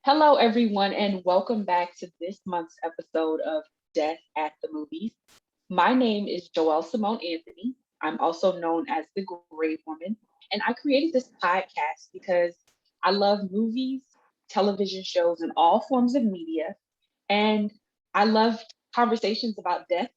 Hello, everyone, and welcome back to this month's episode of Death at the Movies. My name is Joelle Simone Anthony. I'm also known as the Grave Woman, and I created this podcast because I love movies, television shows, and all forms of media. And I love conversations about death,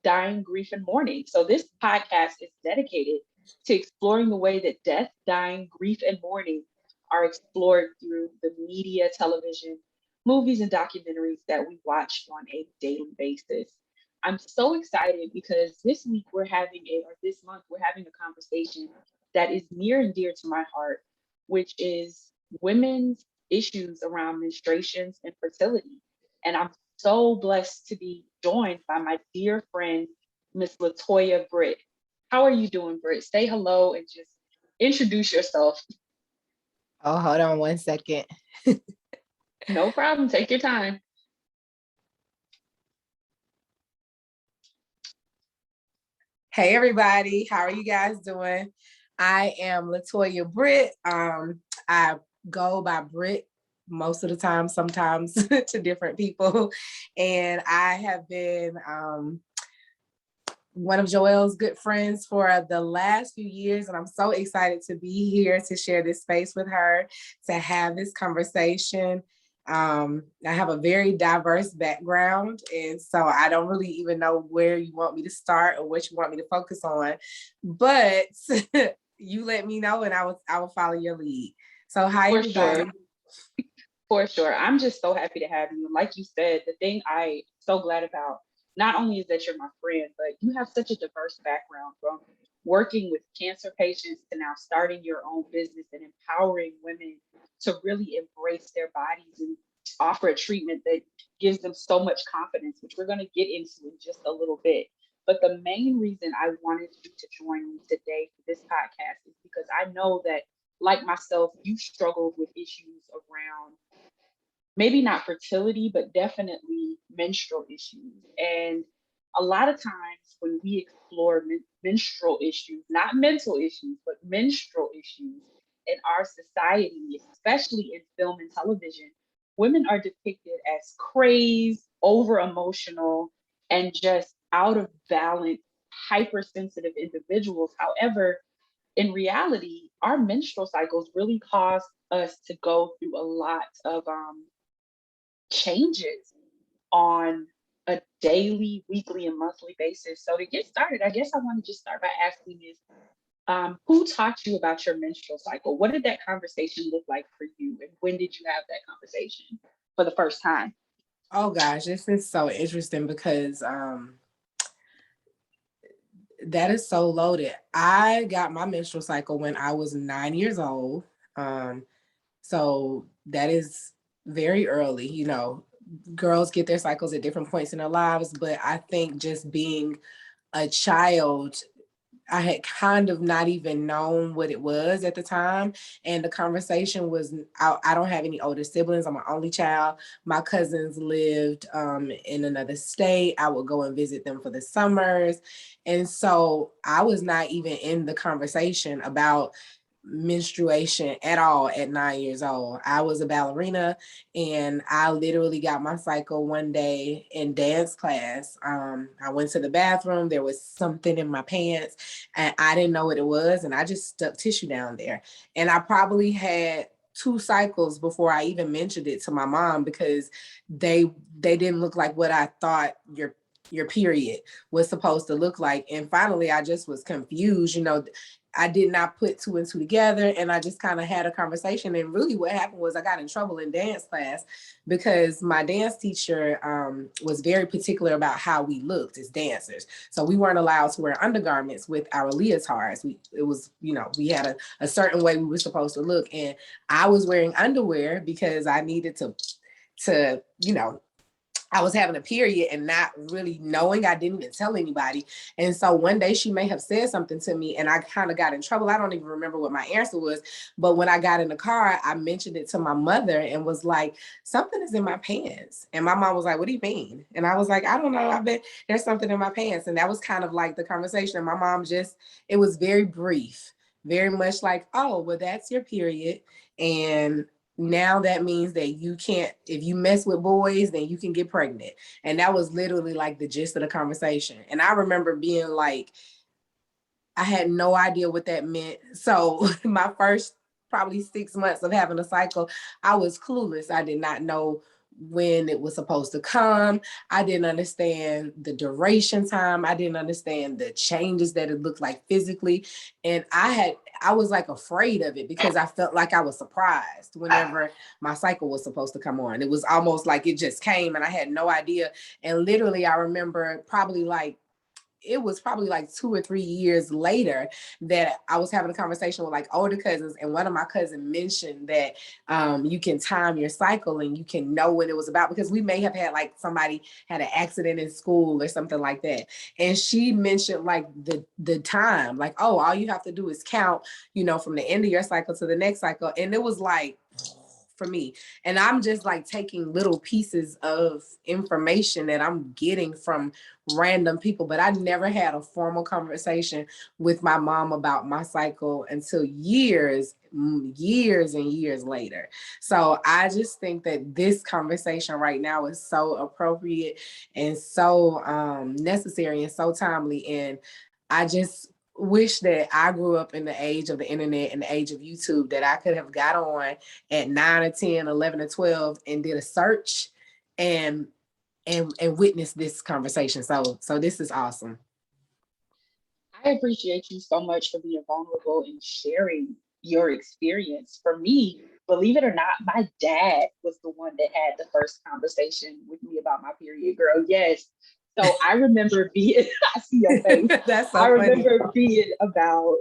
dying, grief, and mourning. So this podcast is dedicated to exploring the way that death, dying, grief, and mourning are explored through the media, television, movies, and documentaries that we watch on a daily basis. I'm so excited because this month, we're having a conversation that is near and dear to my heart, which is women's issues around menstruations and fertility. And I'm so blessed to be joined by my dear friend, Miss LaToya Britt. How are you doing, Britt? Say hello and just introduce yourself. Oh, hold on one second. No problem. Take your time. Hey, everybody. How are you guys doing? I am LaToya Britt. I go by Britt most of the time, sometimes to different people. And I have been one of Joelle's good friends for the last few years. And I'm so excited to be here to share this space with her, to have this conversation. I have a very diverse background, and so I don't really even know where you want me to start or what you want me to focus on, but you let me know and I will follow your lead. So hi For everybody. sure. For sure. I'm just so happy to have you. And like you said, the thing I so glad about not only is that you're my friend, but you have such a diverse background from working with cancer patients to now starting your own business and empowering women to really embrace their bodies and offer a treatment that gives them so much confidence, which we're going to get into in just a little bit. But the main reason I wanted you to join me today for this podcast is because I know that, like myself, you struggled with issues around maybe not fertility, but definitely menstrual issues. And a lot of times when we explore menstrual issues, not mental issues, but menstrual issues in our society, especially in film and television, women are depicted as crazed, over emotional, and just out of balance, hypersensitive individuals. However, in reality, our menstrual cycles really cause us to go through a lot of changes on a daily, weekly, and monthly basis. So to get started, I guess I want to just start by asking is, who taught you about your menstrual cycle? What did that conversation look like for you? And when did you have that conversation for the first time? Oh gosh, this is so interesting because that is so loaded. I got my menstrual cycle when I was 9 years old. um So that is very early. Girls get their cycles at different points in their lives, but I think just being a child, I had kind of not even known what it was at the time. And the conversation was, I don't have any older siblings. I'm an only child. My cousins lived in another state. I would go and visit them for the summers. And so I was not even in the conversation about menstruation at all at 9 years old. I was a ballerina and I literally got my cycle one day in dance class. I went to the bathroom, there was something in my pants and I didn't know what it was, and I just stuck tissue down there. And I probably had 2 cycles before I even mentioned it to my mom because they didn't look like what I thought your period was supposed to look like. And finally I just was confused. I did not put two and two together, and I just kind of had a conversation. And really what happened was I got in trouble in dance class because my dance teacher was very particular about how we looked as dancers. So we weren't allowed to wear undergarments with our leotards. We had a certain way we were supposed to look. And I was wearing underwear because I needed to I was having a period and not really knowing. I didn't even tell anybody. And so one day she may have said something to me and I kind of got in trouble. I don't even remember what my answer was. But when I got in the car, I mentioned it to my mother and was like, something is in my pants. And my mom was like, what do you mean? And I was like, I don't know. I bet there's something in my pants. And that was kind of like the conversation. And my mom it was very brief, very much like, oh, well, that's your period. And now that means that you can't, if you mess with boys, then you can get pregnant. And that was literally like the gist of the conversation. And I remember being like, I had no idea what that meant. So my first probably 6 months of having a cycle, I was clueless. I did not know when it was supposed to come. I didn't understand the duration time. I didn't understand the changes that it looked like physically. And I was like afraid of it because I felt like I was surprised whenever my cycle was supposed to come on. It was almost like it just came and I had no idea. And literally I remember it was probably like 2 or 3 years later that I was having a conversation with like older cousins, and one of my cousins mentioned that you can time your cycle and you can know when it was about, because we may have had like somebody had an accident in school or something like that. And she mentioned like the time, like, oh, all you have to do is count, from the end of your cycle to the next cycle. And it was like, for me. And I'm just like taking little pieces of information that I'm getting from random people, but I never had a formal conversation with my mom about my cycle until years and years later. So I just think that this conversation right now is so appropriate and so necessary and so timely. And I just wish that I grew up in the age of the internet and the age of YouTube, that I could have got on at 9 or 10, 11 or 12 and did a search and witness this conversation. So this is awesome. I appreciate you so much for being vulnerable and sharing your experience. For me, believe it or not, my dad was the one that had the first conversation with me about my period, girl. Yes. So I remember being, I see your face. That's so I funny. remember being about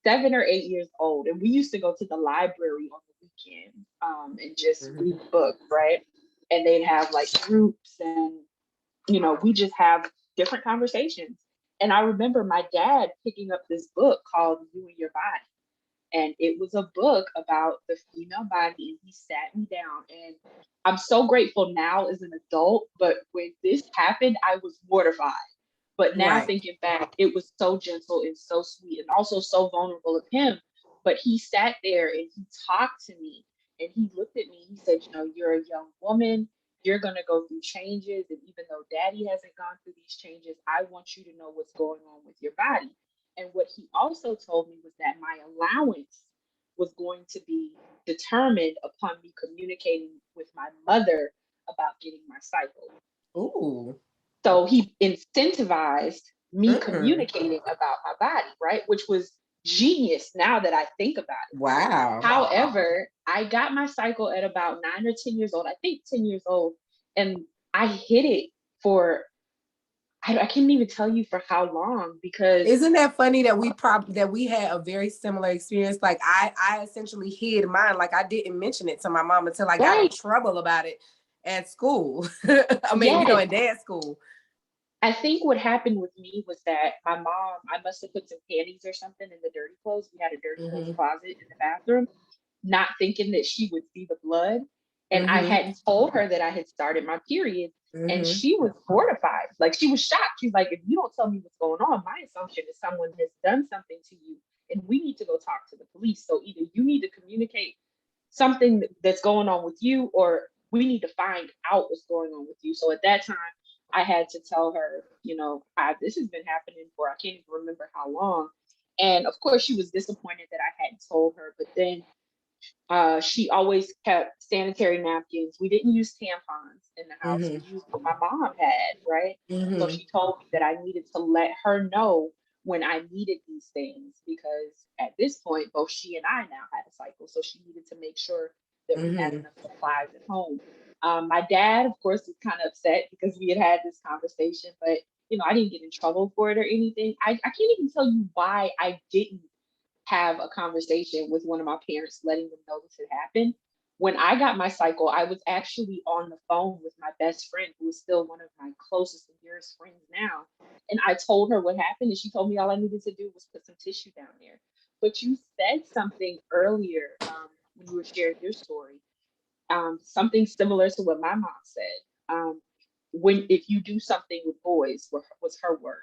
7 or 8 years old, and we used to go to the library on the weekend and just read books, right? And they'd have like groups, and we just have different conversations. And I remember my dad picking up this book called You and Your Body. And it was a book about the female body. And he sat me down. And I'm so grateful now as an adult. But when this happened, I was mortified. But now Right. thinking back, it was so gentle and so sweet and also so vulnerable of him. But he sat there and he talked to me and he looked at me. He said, you're a young woman. You're going to go through changes. And even though daddy hasn't gone through these changes, I want you to know what's going on with your body. And what he also told me was that my allowance was going to be determined upon me communicating with my mother about getting my cycle. Ooh. So he incentivized me communicating about my body, right? Which was genius now that I think about it. Wow. However, I got my cycle at about 9 or 10 years old, I think 10 years old, and I hid it for, I can't even tell you for how long, because isn't that funny that we had a very similar experience? Like I essentially hid mine. Like I didn't mention it to my mom until I got in trouble about it at school. I mean, in dance school. I think what happened with me was that my mom, I must have put some panties or something in the dirty clothes. We had a dirty clothes closet in the bathroom, not thinking that she would see the blood. And I hadn't told her that I had started my period. And she was mortified. Like, she was shocked. She's like, if you don't tell me what's going on, my assumption is someone has done something to you and we need to go talk to the police. So either you need to communicate something that's going on with you, or we need to find out what's going on with you. So at that time, I had to tell her, this has been happening for, I can't even remember how long. And of course, she was disappointed that I hadn't told her. But then she always kept sanitary napkins. We didn't use tampons in the house. We used what my mom had, right? So she told me that I needed to let her know when I needed these things, because at this point, both she and I now had a cycle. So she needed to make sure that we had enough supplies at home. My dad, of course, was kind of upset because we had this conversation, but I didn't get in trouble for it or anything. I can't even tell you why I didn't have a conversation with one of my parents, letting them know this had happened. When I got my cycle, I was actually on the phone with my best friend, who is still one of my closest and dearest friends now. And I told her what happened, and she told me all I needed to do was put some tissue down there. But you said something earlier when you were sharing your story, something similar to what my mom said. When if you do something with boys, was her words.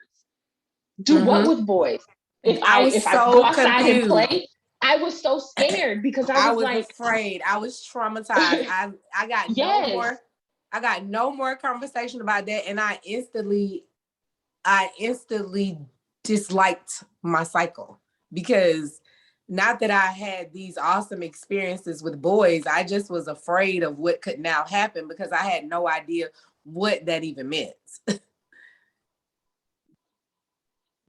Do what with boys? If I go outside and play, I was so scared because I I was was like, afraid. I was traumatized. I got no yes, more. I got no more conversation about that, and I instantly disliked my cycle because not that I had these awesome experiences with boys, I just was afraid of what could now happen because I had no idea what that even meant.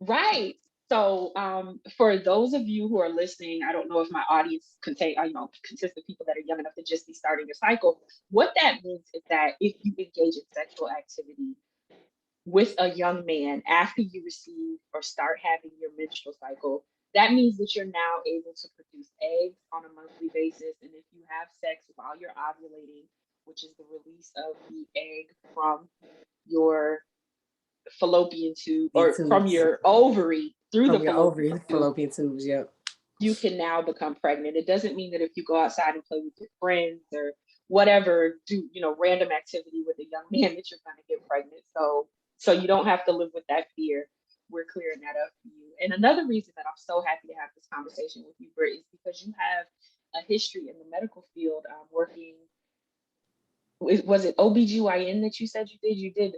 right. So, for those of you who are listening, I don't know if my audience contain, consists of people that are young enough to just be starting your cycle. What that means is that if you engage in sexual activity with a young man after you receive or start having your menstrual cycle, that means that you're now able to produce eggs on a monthly basis. And if you have sex while you're ovulating, which is the release of the egg from your fallopian tube The or from tubes your ovary through the from your fallopian ovary, tube, fallopian tubes. Yep. you can now become pregnant. It doesn't mean that if you go outside and play with your friends or whatever, do random activity with a young man that you're gonna get pregnant. So you don't have to live with that fear. We're clearing that up for you. And another reason that I'm so happy to have this conversation with you, Britt, is because you have a history in the medical field, working. Was it OBGYN that you said you did? You did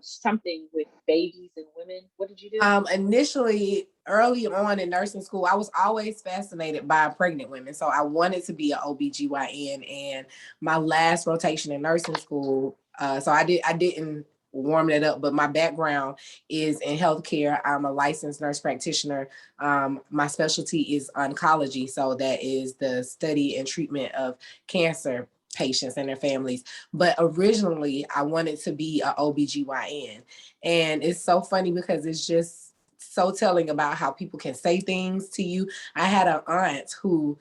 something with babies and women. What did you do? Initially, early on in nursing school, I was always fascinated by pregnant women. So I wanted to be an OBGYN. And my last rotation in nursing school, so I didn't warm that up, but my background is in healthcare. I'm a licensed nurse practitioner. My specialty is oncology. So that is the study and treatment of cancer patients and their families. But originally I wanted to be an OBGYN. And it's so funny because it's just so telling about how people can say things to you. I had an aunt who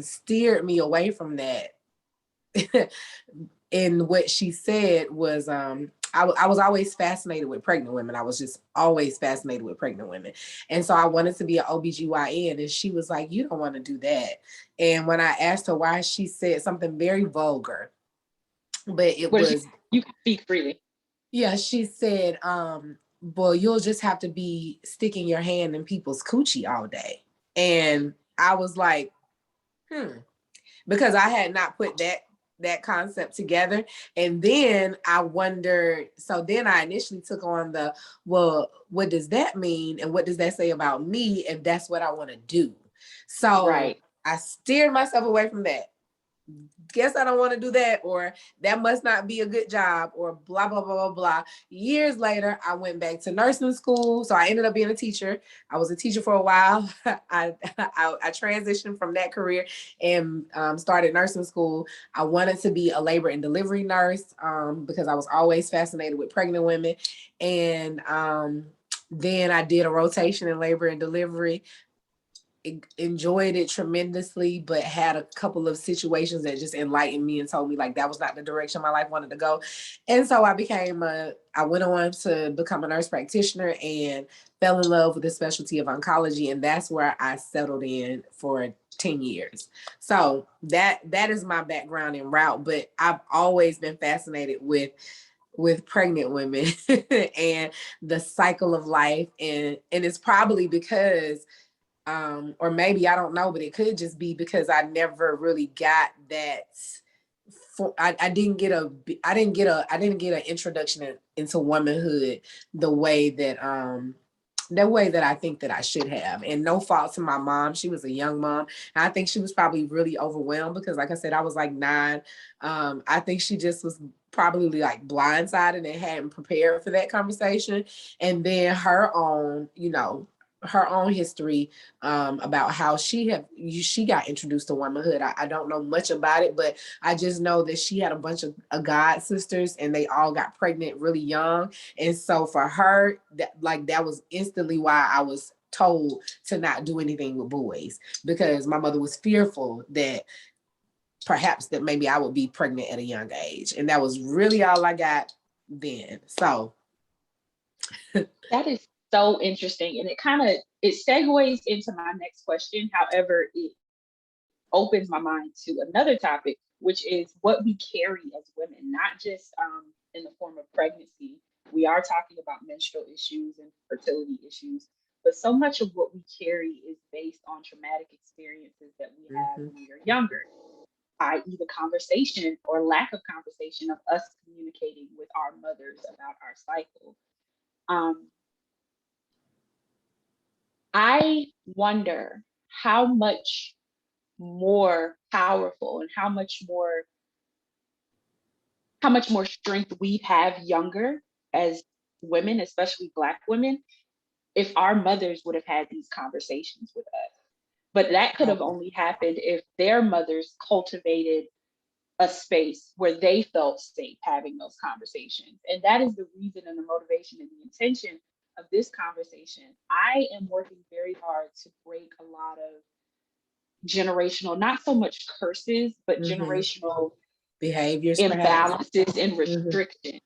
steered me away from that. And what she said was, I was always fascinated with pregnant women. I was just always fascinated with pregnant women. And so I wanted to be an OBGYN. And she was like, you don't want to do that. And when I asked her why, she said something very vulgar, but it What did was, you can speak freely? yeah, she said, well, you'll just have to be sticking your hand in people's coochie all day. And I was like, because I had not put that concept together. And then I wondered, so then I initially took on the, well, what does that mean? And what does that say about me if that's what I want to do? So Right. I steered myself away from that. Guess I don't want to do that, or that must not be a good job, or blah, blah, blah, blah, blah. Years later, I went back to nursing school. So I ended up being a teacher. I was a teacher for a while. I transitioned from that career and started nursing school. I wanted to be a labor and delivery nurse because I was always fascinated with pregnant women. And then I did a rotation in labor and delivery. Enjoyed it tremendously, but had a couple of situations that just enlightened me and told me like that was not the direction my life wanted to go. And so I went on to become a nurse practitioner and fell in love with the specialty of oncology. And that's where I settled in for 10 years. So that is my background and route, but I've always been fascinated with pregnant women and the cycle of life. And it's probably because or maybe I don't know, but it could just be because I never really got that. I didn't get an introduction into womanhood the way that I think that I should have. And no fault to my mom. She was a young mom. And I think she was probably really overwhelmed because, like I said, I was like 9. I think she just was probably like blindsided and hadn't prepared for that conversation. And then her own history about how she got introduced to womanhood. I don't know much about it, but I just know that she had a bunch of god sisters and they all got pregnant really young. And so for her, that was instantly why I was told to not do anything with boys, because my mother was fearful that perhaps that maybe I would be pregnant at a young age. And that was really all I got then. So That is so interesting. And it segues into my next question. However, it opens my mind to another topic, which is what we carry as women, not just in the form of pregnancy. We are talking about menstrual issues and fertility issues, but so much of what we carry is based on traumatic experiences that we have Mhm. when we are younger, i.e., the conversation or lack of conversation of us communicating with our mothers about our cycle. Um, I wonder how much more powerful and how much more strength we have younger as women, especially Black women, if our mothers would have had these conversations with us. But that could have Oh, only happened if their mothers cultivated a space where they felt safe having those conversations. And that is the reason and the motivation and the intention of this conversation. I am working very hard to break a lot of generational, not so much curses, but mhm. generational Behaviors, perhaps. imbalances and Mhm. restrictions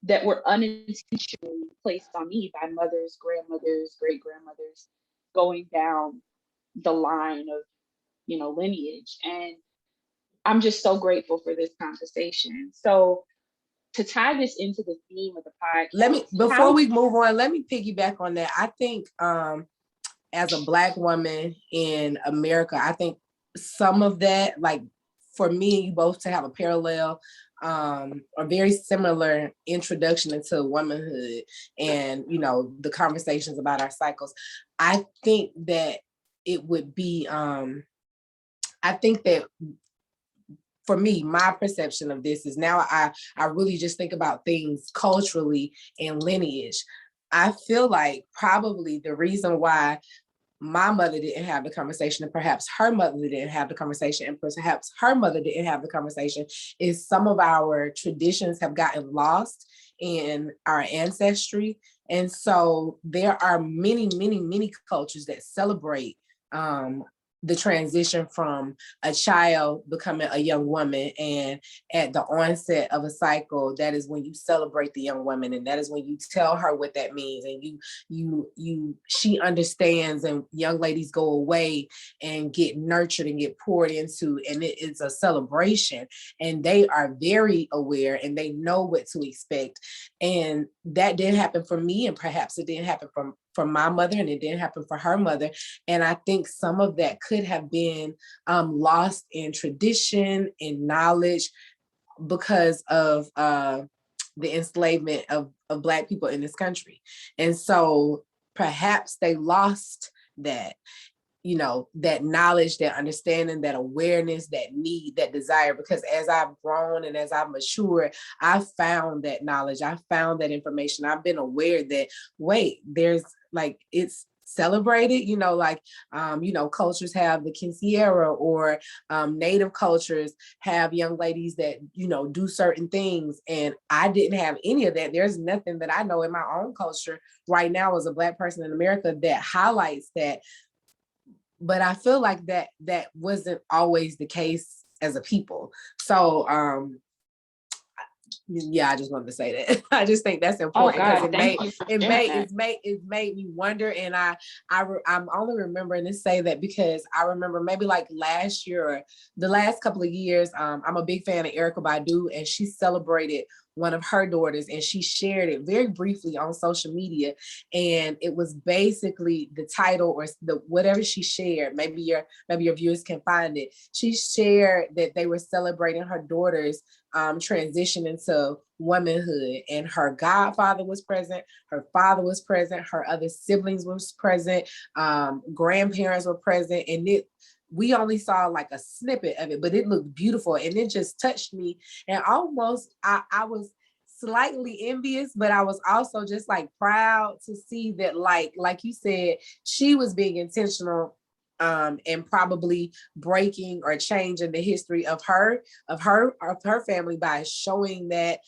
that were unintentionally placed on me by mothers, grandmothers, great grandmothers, going down the line of, lineage. And I'm just so grateful for this conversation. So to tie this into the theme of the Let podcast, me before how we move on, let me piggyback on that. I think as a Black woman in America, I think some of that, like for me and you both to have a parallel or very similar introduction into womanhood and, the conversations about our cycles. I think that it would be, I think that for me, my perception of this is now I really just think about things culturally and lineage. I feel like probably the reason why my mother didn't have the conversation and perhaps her mother didn't have the conversation and perhaps her mother didn't have the conversation is some of our traditions have gotten lost in our ancestry. And so there are many, many, many cultures that celebrate um, the transition from a child becoming a young woman, and at the onset of a cycle, that is when you celebrate the young woman, and that is when you tell her what that means, and she understands, and young ladies go away and get nurtured and get poured into, and it is a celebration, and they are very aware and they know what to expect. And that didn't happen for me, and perhaps it didn't happen from my mother, and it didn't happen for her mother. And I think some of that could have been lost in tradition, in knowledge, because of the enslavement of Black people in this country. And so perhaps they lost that, that knowledge, that understanding, that awareness, that need, that desire. Because as I've grown and as I've matured, I've found that knowledge, I found that information. I've been aware that, wait, there's like, it's celebrated, cultures have the quinceañera, or native cultures have young ladies that, do certain things. And I didn't have any of that. There's nothing that I know in my own culture right now as a Black person in America that highlights that. But I feel like that wasn't always the case as a people. So yeah, I just wanted to say that. I just think that's oh important because God, thank you for sharing that. it's made me wonder. And I'm only remembering to say that because I remember maybe like last year or the last couple of years, I'm a big fan of Erykah Badu, and she celebrated one of her daughters, and she shared it very briefly on social media. And it was basically the title, or the whatever she shared. Maybe your viewers can find it. She shared that they were celebrating her daughter's transition into womanhood, and her godfather was present, her father was present, her other siblings was present, grandparents were present, and we only saw like a snippet of it, but it looked beautiful, and it just touched me. And almost I was slightly envious, but I was also just like proud to see that, like you said, she was being intentional and probably breaking or changing the history of her family by showing that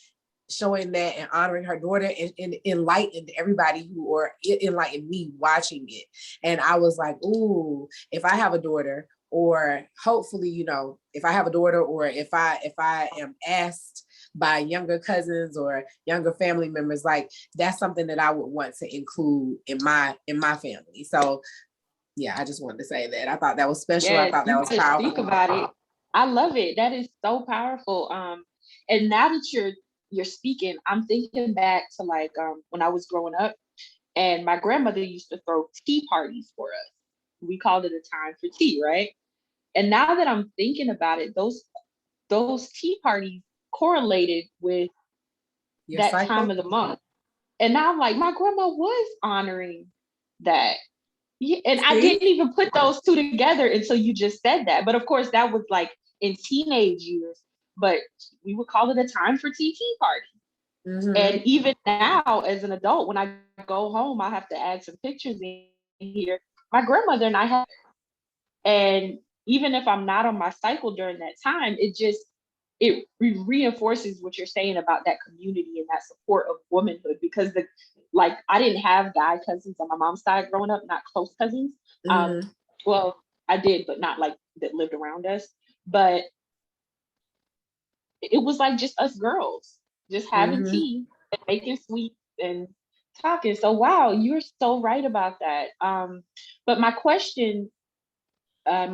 and honoring her daughter, and enlightened everybody or it enlightened me watching it. And I was like, ooh, if I have a daughter, or hopefully, if I have a daughter, or if I am asked by younger cousins or younger family members, like that's something that I would want to include in my family. So yeah, I just wanted to say that. I thought that was special. I Yes, thought that you was better speak powerful. about it. I love it. That is so powerful. And now that you're speaking, I'm thinking back to like when I was growing up, And my grandmother used to throw tea parties for us. We called it a time for tea, right? And now that I'm thinking about it, those tea parties correlated with Your that time cycle? of the month. And now I'm like, my grandma was honoring that. Yeah, and I See? didn't even put those two together until you just said that. But of course, that was like in teenage years. But we would call it a time for tea party. Mm-hmm. And even now, as an adult, when I go home, I have to add some pictures in here. My grandmother and I have, and even if I'm not on my cycle during that time, reinforces what you're saying about that community and that support of womanhood. Because like I didn't have guy cousins on my mom's side growing up, not close cousins. Um, Mm-hmm. well, I did, but not like that lived around us. But it was like just us girls, just having Mm-hmm. tea and making sweets and talking. So wow, you're so right about that. But my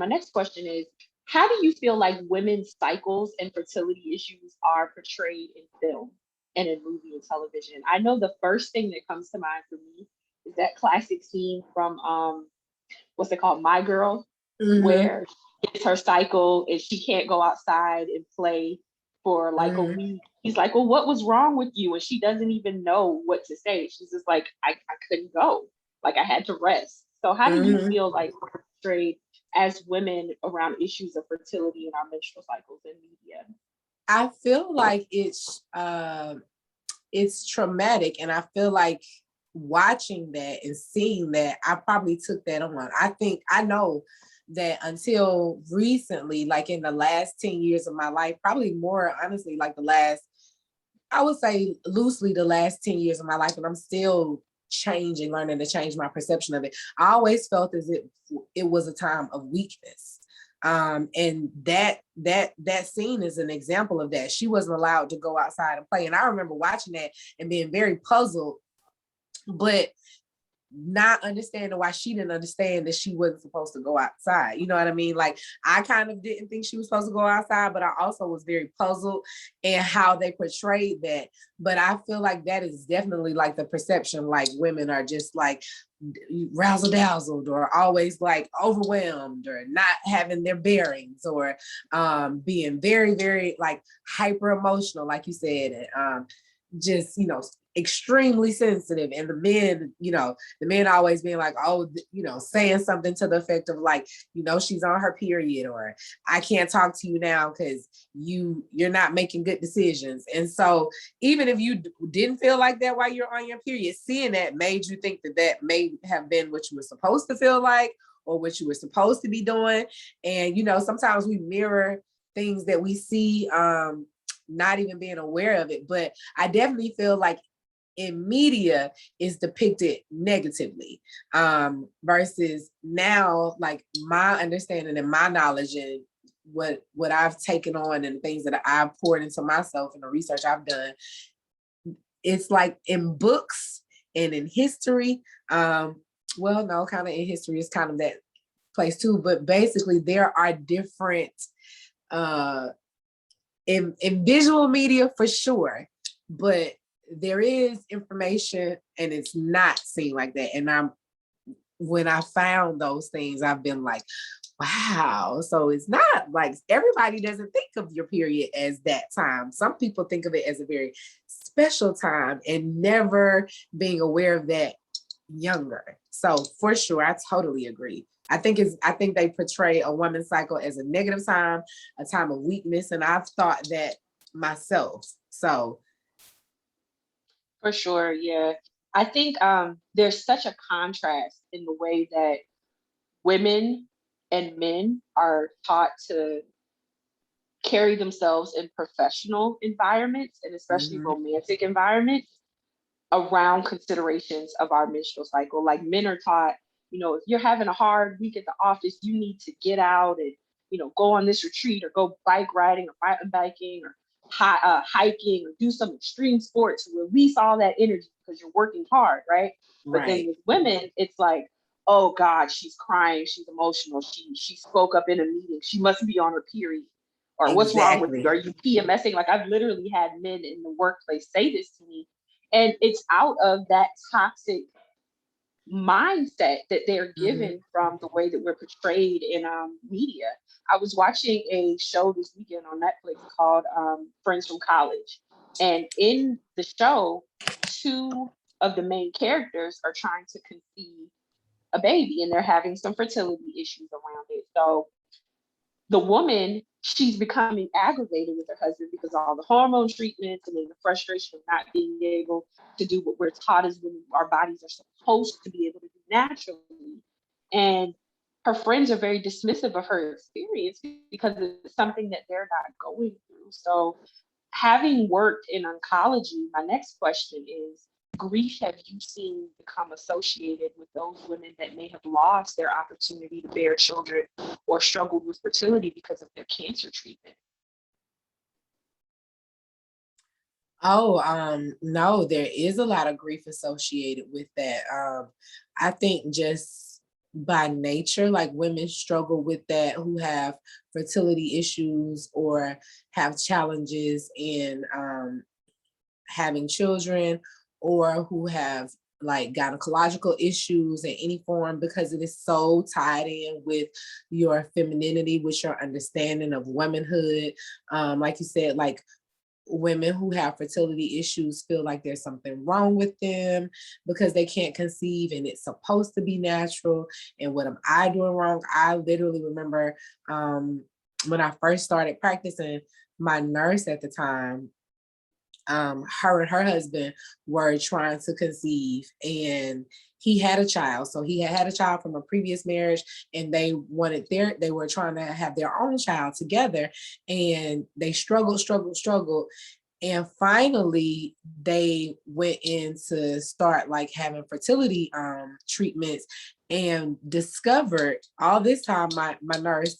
next question is, how do you feel like women's cycles and fertility issues are portrayed in film and in movie and television? I know the first thing that comes to mind for me is that classic scene from what's it called, My Girl, Mm-hmm. where she gets her cycle and she can't go outside and play for like a Mm-hmm. week. He's like, well, what was wrong with you? And she doesn't even know what to say. She's just like, I couldn't go. Like I had to rest. So how do you Mm-hmm. feel like we're portrayed as women around issues of fertility and our menstrual cycles in media? I feel like it's traumatic, and I feel like watching that and seeing that, I probably took that on. I know that until recently, like in the last 10 years of my life, probably more honestly, like I would say loosely the last 10 years of my life, and I'm still changing, learning to change my perception of it. I always felt as if it was a time of weakness. And that scene is an example of that. She wasn't allowed to go outside and play. And I remember watching that and being very puzzled, but not understanding why she didn't understand that she wasn't supposed to go outside. You know what I mean? Like I kind of didn't think she was supposed to go outside, but I also was very puzzled in how they portrayed that. But I feel like that is definitely like the perception, like women are just like razzle dazzled or always like overwhelmed or not having their bearings or being very, very like hyper emotional, like you said, and just, extremely sensitive. And the men always being like, oh, saying something to the effect of like, she's on her period, or I can't talk to you now because you're not making good decisions. And so even if you didn't feel like that while you're on your period, seeing that made you think that may have been what you were supposed to feel like or what you were supposed to be doing. And sometimes we mirror things that we see, not even being aware of it. But I definitely feel like in media is depicted negatively, versus now, like my understanding and my knowledge and what I've taken on and things that I've poured into myself and the research I've done, it's like in books and in history. Well, no, kind of in history is kind of that place too, but basically there are different in visual media for sure, but there is information and it's not seen like that. And when I found those things, I've been like, wow. So it's not like everybody doesn't think of your period as that time. Some people think of it as a very special time and never being aware of that younger. So for sure, I totally agree. I think they portray a woman's cycle as a negative time, a time of weakness, and I've thought that myself. So For sure, yeah. I think there's such a contrast in the way that women and men are taught to carry themselves in professional environments and especially mhm, romantic environments around considerations of our menstrual cycle. Like men are taught, if you're having a hard week at the office, you need to get out and, go on this retreat or go bike riding or mountain biking or hiking or do some extreme sports to release all that energy because you're working hard, right? But then right, with women, it's like, oh God, she's crying, she's emotional, she spoke up in a meeting, she must be on her period. Or what's wrong with you? exactly. Are you PMSing? Like I've literally had men in the workplace say this to me, and it's out of that toxic mindset that they're Mhm. given from the way that we're portrayed in media. I was watching a show this weekend on Netflix called Friends from College. And in the show, two of the main characters are trying to conceive a baby and they're having some fertility issues around it. So the woman, she's becoming aggravated with her husband because of all the hormone treatments and then the frustration of not being able to do what we're taught as women, our bodies are supposed to be able to do naturally. And her friends are very dismissive of her experience because it's something that they're not going through. So having worked in oncology, my next question is, grief have you seen become associated with those women that may have lost their opportunity to bear children or struggled with fertility because of their cancer treatment? Oh, no, there is a lot of grief associated with that. I think just by nature, like women struggle with that who have fertility issues or have challenges in having children, or who have like gynecological issues in any form, because it is so tied in with your femininity, with your understanding of womanhood. Like you said, like women who have fertility issues feel like there's something wrong with them because they can't conceive and it's supposed to be natural. And what am I doing wrong? I literally remember when I first started practicing, my nurse at the time, her and her husband were trying to conceive, and he had a child. So he had a child from a previous marriage, and they were trying to have their own child together, and they struggled. And finally they went in to start like having fertility treatments, and discovered all this time, my nurse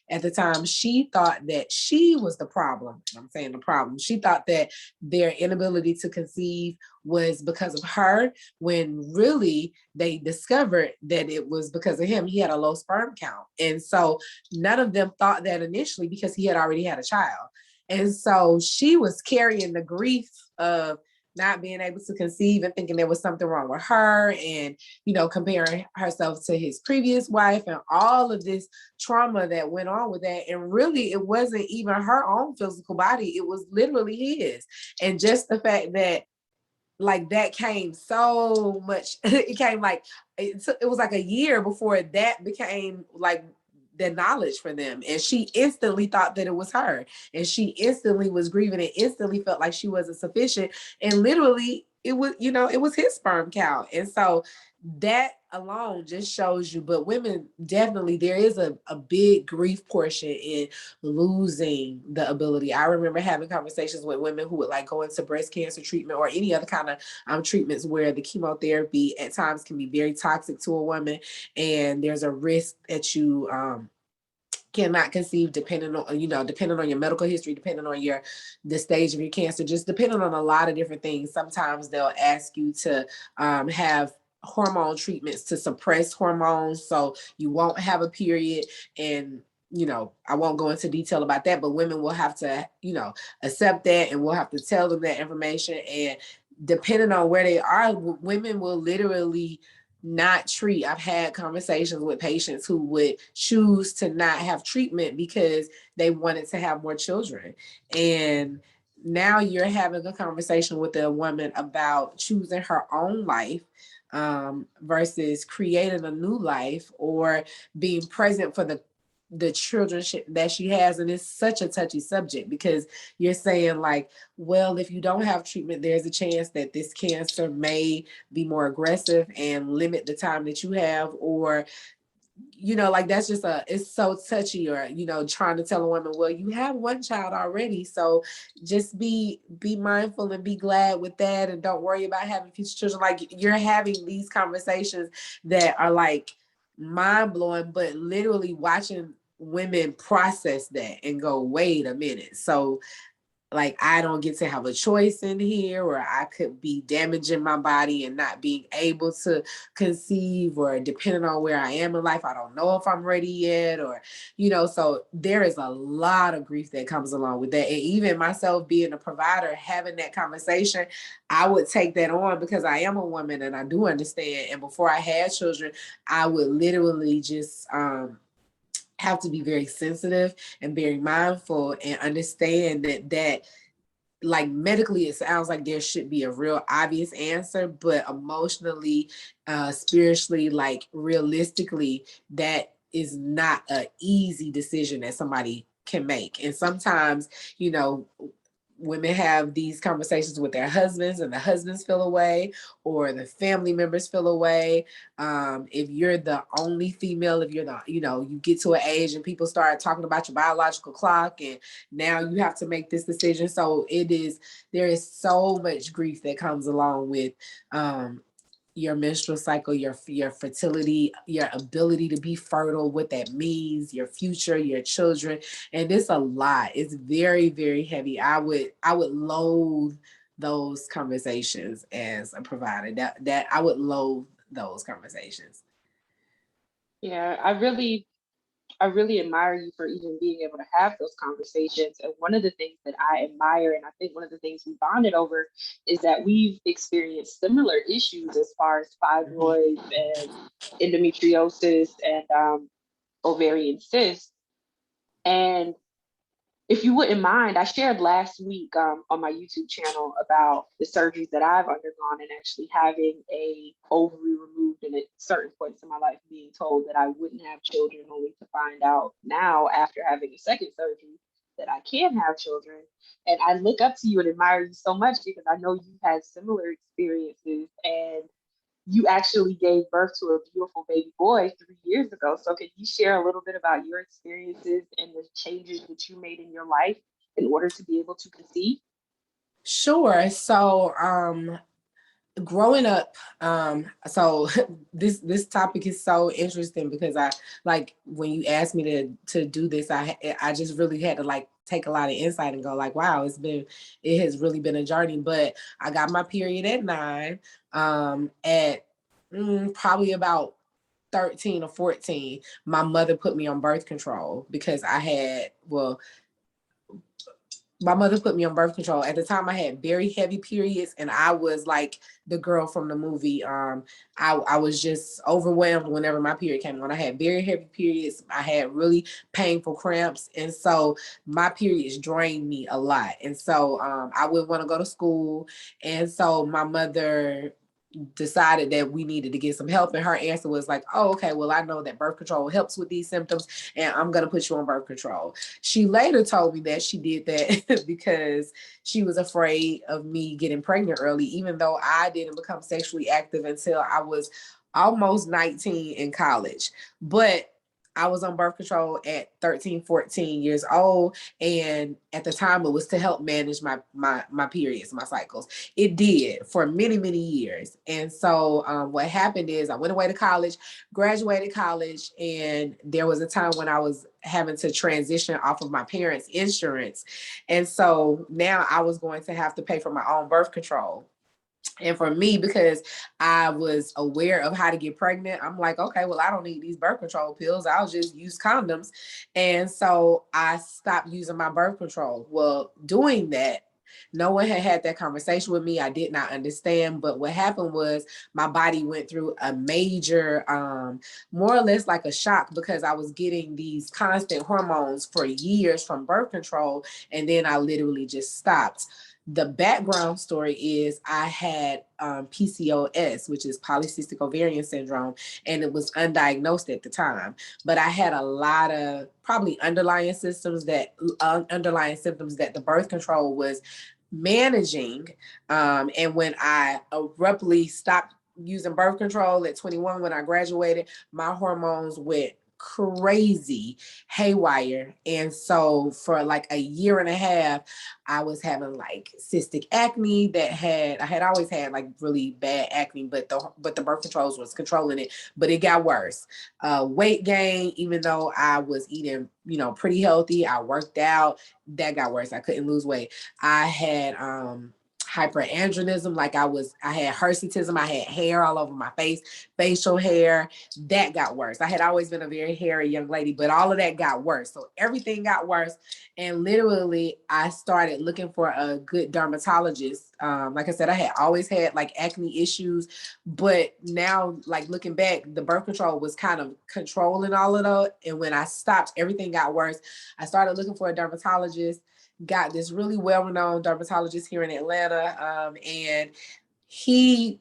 at the time, she thought that she was the problem. I'm saying the problem. She thought that their inability to conceive was because of her, when really they discovered that it was because of him. He had a low sperm count. And so none of them thought that initially, because he had already had a child. And so she was carrying the grief of not being able to conceive and thinking there was something wrong with her, and, comparing herself to his previous wife and all of this trauma that went on with that. And really, it wasn't even her own physical body, it was literally his. And just the fact that like that came so much, it came like, it was like a year before that became like the knowledge for them. And she instantly thought that it was her. And she instantly was grieving and instantly felt like she wasn't sufficient. And literally it was his sperm count. And so that alone just shows you. But women, definitely, there is a big grief portion in losing the ability. I remember having conversations with women who would like go into breast cancer treatment or any other kind of treatments where the chemotherapy at times can be very toxic to a woman, and there's a risk that you cannot conceive, depending on depending on your medical history, depending on the stage of your cancer, just depending on a lot of different things. Sometimes they'll ask you to have hormone treatments to suppress hormones so you won't have a period. And I won't go into detail about that, but women will have to accept that, and we'll have to tell them that information. And depending on where they are, women will literally not treat. I've had conversations with patients who would choose to not have treatment because they wanted to have more children. And now you're having a conversation with a woman about choosing her own life versus creating a new life, or being present for the children that she has. And it's such a touchy subject, because you're saying like, well, if you don't have treatment, there's a chance that this cancer may be more aggressive and limit the time that you have. Or like, that's just it's so touchy. Or trying to tell a woman, well, you have one child already, so just be mindful and be glad with that, and don't worry about having future children. Like, you're having these conversations that are like mind-blowing, but literally watching women process that and go, wait a minute. So like I don't get to have a choice in here, or I could be damaging my body and not being able to conceive, or depending on where I am in life, I don't know if I'm ready yet, or, so there is a lot of grief that comes along with that. And even myself being a provider, having that conversation, I would take that on because I am a woman and I do understand. And before I had children, I would literally just, have to be very sensitive and very mindful and understand that like medically it sounds like there should be a real obvious answer, but emotionally, spiritually, like realistically, that is not an easy decision that somebody can make. And sometimes, women have these conversations with their husbands and the husbands feel away, or the family members feel away. If you're the only female, if you're the, you get to an age and people start talking about your biological clock, and now you have to make this decision. So there is so much grief that comes along with, your menstrual cycle, your fertility, your ability to be fertile, what that means, your future, your children. And it's a lot. It's very, very heavy. I would loathe those conversations as a provider. That I would loathe those conversations. Yeah, I really admire you for even being able to have those conversations. And one of the things that I admire, and I think one of the things we bonded over, is that we've experienced similar issues as far as fibroids and endometriosis and ovarian cysts. And if you wouldn't mind, I shared last week on my YouTube channel about the surgeries that I've undergone, and actually having a ovary removed, and at certain points in my life being told that I wouldn't have children, only to find out now after having a second surgery that I can have children. And I look up to you and admire you so much because I know you've had similar experiences, and you actually gave birth to a beautiful baby boy 3 years ago. So can you share a little bit about your experiences and the changes that you made in your life in order to be able to conceive? Sure. So, growing up, so this topic is so interesting because I, like, when you asked me to do this, I just really had to like take a lot of insight and go like, wow, it has really been a journey. But I got my period at 9, at probably about 13 or 14. My mother put me on birth control because my mother put me on birth control. At the time, I had very heavy periods, and I was like the girl from the movie. I was just overwhelmed whenever my period came on. I had very heavy periods. I had really painful cramps, and so my periods drained me a lot. And so I would want to go to school, and so my mother decided that we needed to get some help, and her answer was like, oh, okay, well, I know that birth control helps with these symptoms, and I'm going to put you on birth control. She later told me that she did that because she was afraid of me getting pregnant early, even though I didn't become sexually active until I was almost 19 in college. But I was on birth control at 13, 14 years old. And at the time it was to help manage my periods, my cycles. It did for many, many years. And so what happened is I went away to college, graduated college, and there was a time when I was having to transition off of my parents' insurance. And so now I was going to have to pay for my own birth control. And for me, because I was aware of how to get pregnant, I'm like, okay, well, I don't need these birth control pills. I'll just use condoms. And so I stopped using my birth control. Well, doing that, no one had that conversation with me. I did not understand. But what happened was my body went through a major, more or less like a shock, because I was getting these constant hormones for years from birth control. And then I literally just stopped. The background story is I had PCOS, which is polycystic ovarian syndrome, and it was undiagnosed at the time. But I had a lot of probably underlying symptoms that the birth control was managing. And when I abruptly stopped using birth control at 21, when I graduated, my hormones went crazy haywire. And so for like a year and a half, I was having like cystic acne I had always had like really bad acne, but the birth controls was controlling it, but it got worse. Weight gain, even though I was eating, pretty healthy, I worked out, that got worse. I couldn't lose weight. I had hyperandrogenism, like I had hirsutism, I had hair all over my face, facial hair, that got worse. I had always been a very hairy young lady, but all of that got worse. So everything got worse. And literally I started looking for a good dermatologist. Like I said, I had always had like acne issues, but now like looking back, the birth control was kind of controlling all of that. And when I stopped, everything got worse. I started looking for a dermatologist, got this really well-renowned dermatologist here in Atlanta, and he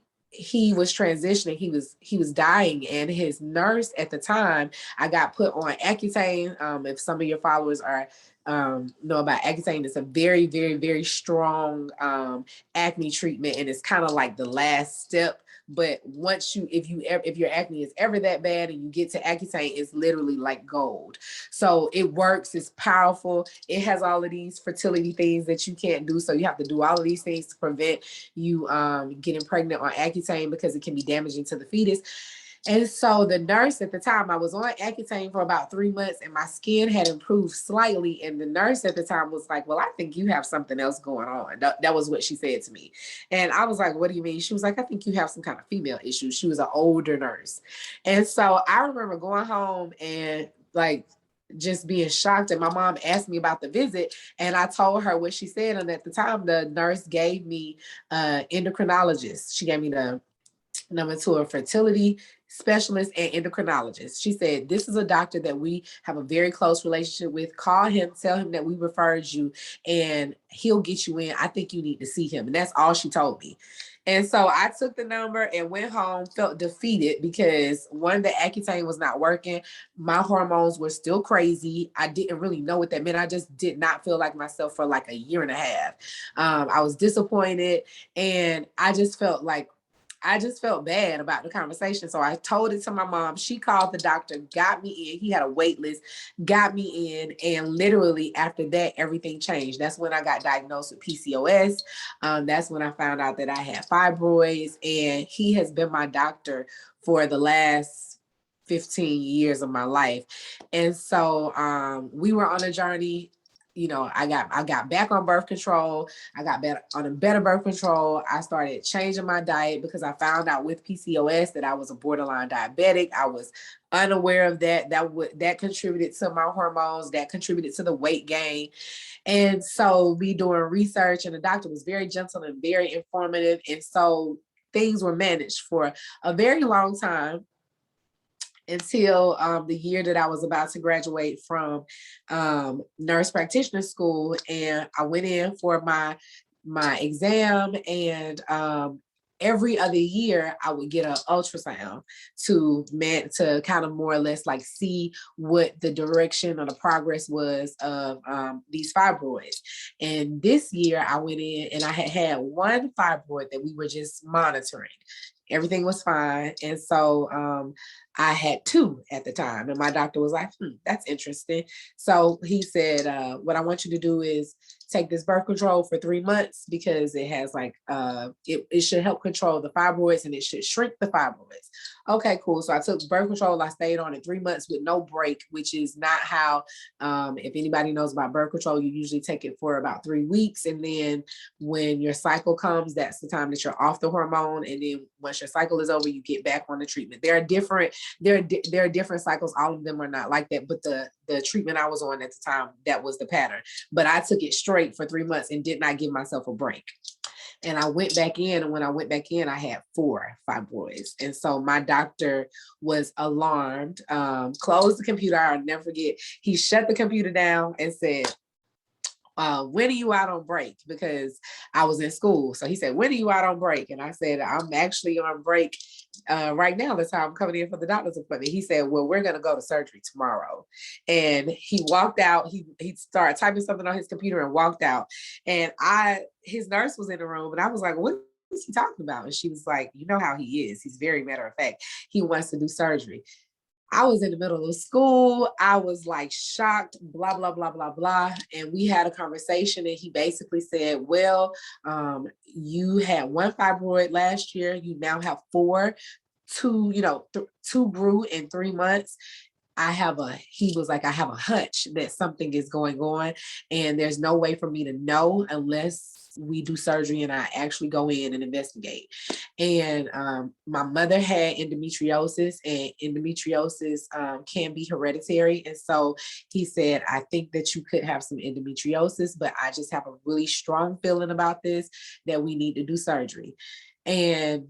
was transitioning. He was dying, and his nurse at the time, I got put on Accutane. If some of your followers are know about Accutane, it's a very, very, very strong acne treatment, and it's kind of like the last step. But once if your acne is ever that bad and you get to Accutane, it's literally like gold. So it works, it's powerful. It has all of these fertility things that you can't do. So you have to do all of these things to prevent you getting pregnant on Accutane, because it can be damaging to the fetus. And so the nurse at the time, I was on Accutane for about 3 months, and my skin had improved slightly. And the nurse at the time was like, well, I think you have something else going on. That was what she said to me. And I was like, what do you mean? She was like, I think you have some kind of female issue. She was an older nurse. And so I remember going home and like just being shocked. And my mom asked me about the visit, and I told her what she said. And at the time, the nurse gave me endocrinologist. She gave me the number 2, a fertility specialist and endocrinologist. She said, this is a doctor that we have a very close relationship with. Call him, tell him that we referred you, and he'll get you in. I think you need to see him. And that's all she told me. And so I took the number and went home, felt defeated because one, the Accutane was not working. My hormones were still crazy. I didn't really know what that meant. I just did not feel like myself for like a year and a half. I was disappointed, and I just felt bad about the conversation. So I told it to my mom. She called the doctor, got me in. He had a wait list, got me in. And literally after that, everything changed. That's when I got diagnosed with PCOS. That's when I found out that I had fibroids. And he has been my doctor for the last 15 years of my life. And so we were on a journey. I got back on birth control. I got better on a better birth control. I started changing my diet because I found out with PCOS that I was a borderline diabetic. I was unaware of that. That contributed to my hormones. That contributed to the weight gain. And so we doing research, and the doctor was very gentle and very informative. And so things were managed for a very long time, until the year that I was about to graduate from nurse practitioner school. And I went in for my exam, and every other year I would get an ultrasound to kind of more or less like see what the direction or the progress was of these fibroids. And this year I went in and I had one fibroid that we were just monitoring. Everything was fine. And so I had 2 at the time. And my doctor was like, that's interesting. So he said, what I want you to do is take this birth control for 3 months, because it has like, it should help control the fibroids, and it should shrink the fibroids. Okay, cool. So I took birth control. I stayed on it 3 months with no break, which is not how, if anybody knows about birth control, you usually take it for about 3 weeks. And then when your cycle comes, that's the time that you're off the hormone. And then once your cycle is over, you get back on the treatment. There are different cycles. All of them are not like that. But the treatment I was on at the time, that was the pattern. But I took it straight for 3 months and did not give myself a break. And I went back in, and when I went back in, I had 4 fibroids. And so my doctor was alarmed, closed the computer. I'll never forget. He shut the computer down and said, when are you out on break? Because I was in school. So he said, when are you out on break? And I said, I'm actually on break right now. That's how I'm coming in for the doctor's appointment. He said, well, we're going to go to surgery tomorrow. And he walked out. He started typing something on his computer and walked out. And his nurse was in the room, and I was like, what is he talking about? And she was like, you know how he is. He's very matter of fact. He wants to do surgery. I was in the middle of school. I was like shocked, blah, blah, blah, blah, blah. And we had a conversation and he basically said, well, you had one fibroid last year. You now have four, two, two grew in 3 months. He was like, I have a hunch that something is going on and there's no way for me to know unless we do surgery and I actually go in and investigate. And my mother had endometriosis, and endometriosis can be hereditary. And so he said, I think that you could have some endometriosis, but I just have a really strong feeling about this that we need to do surgery. And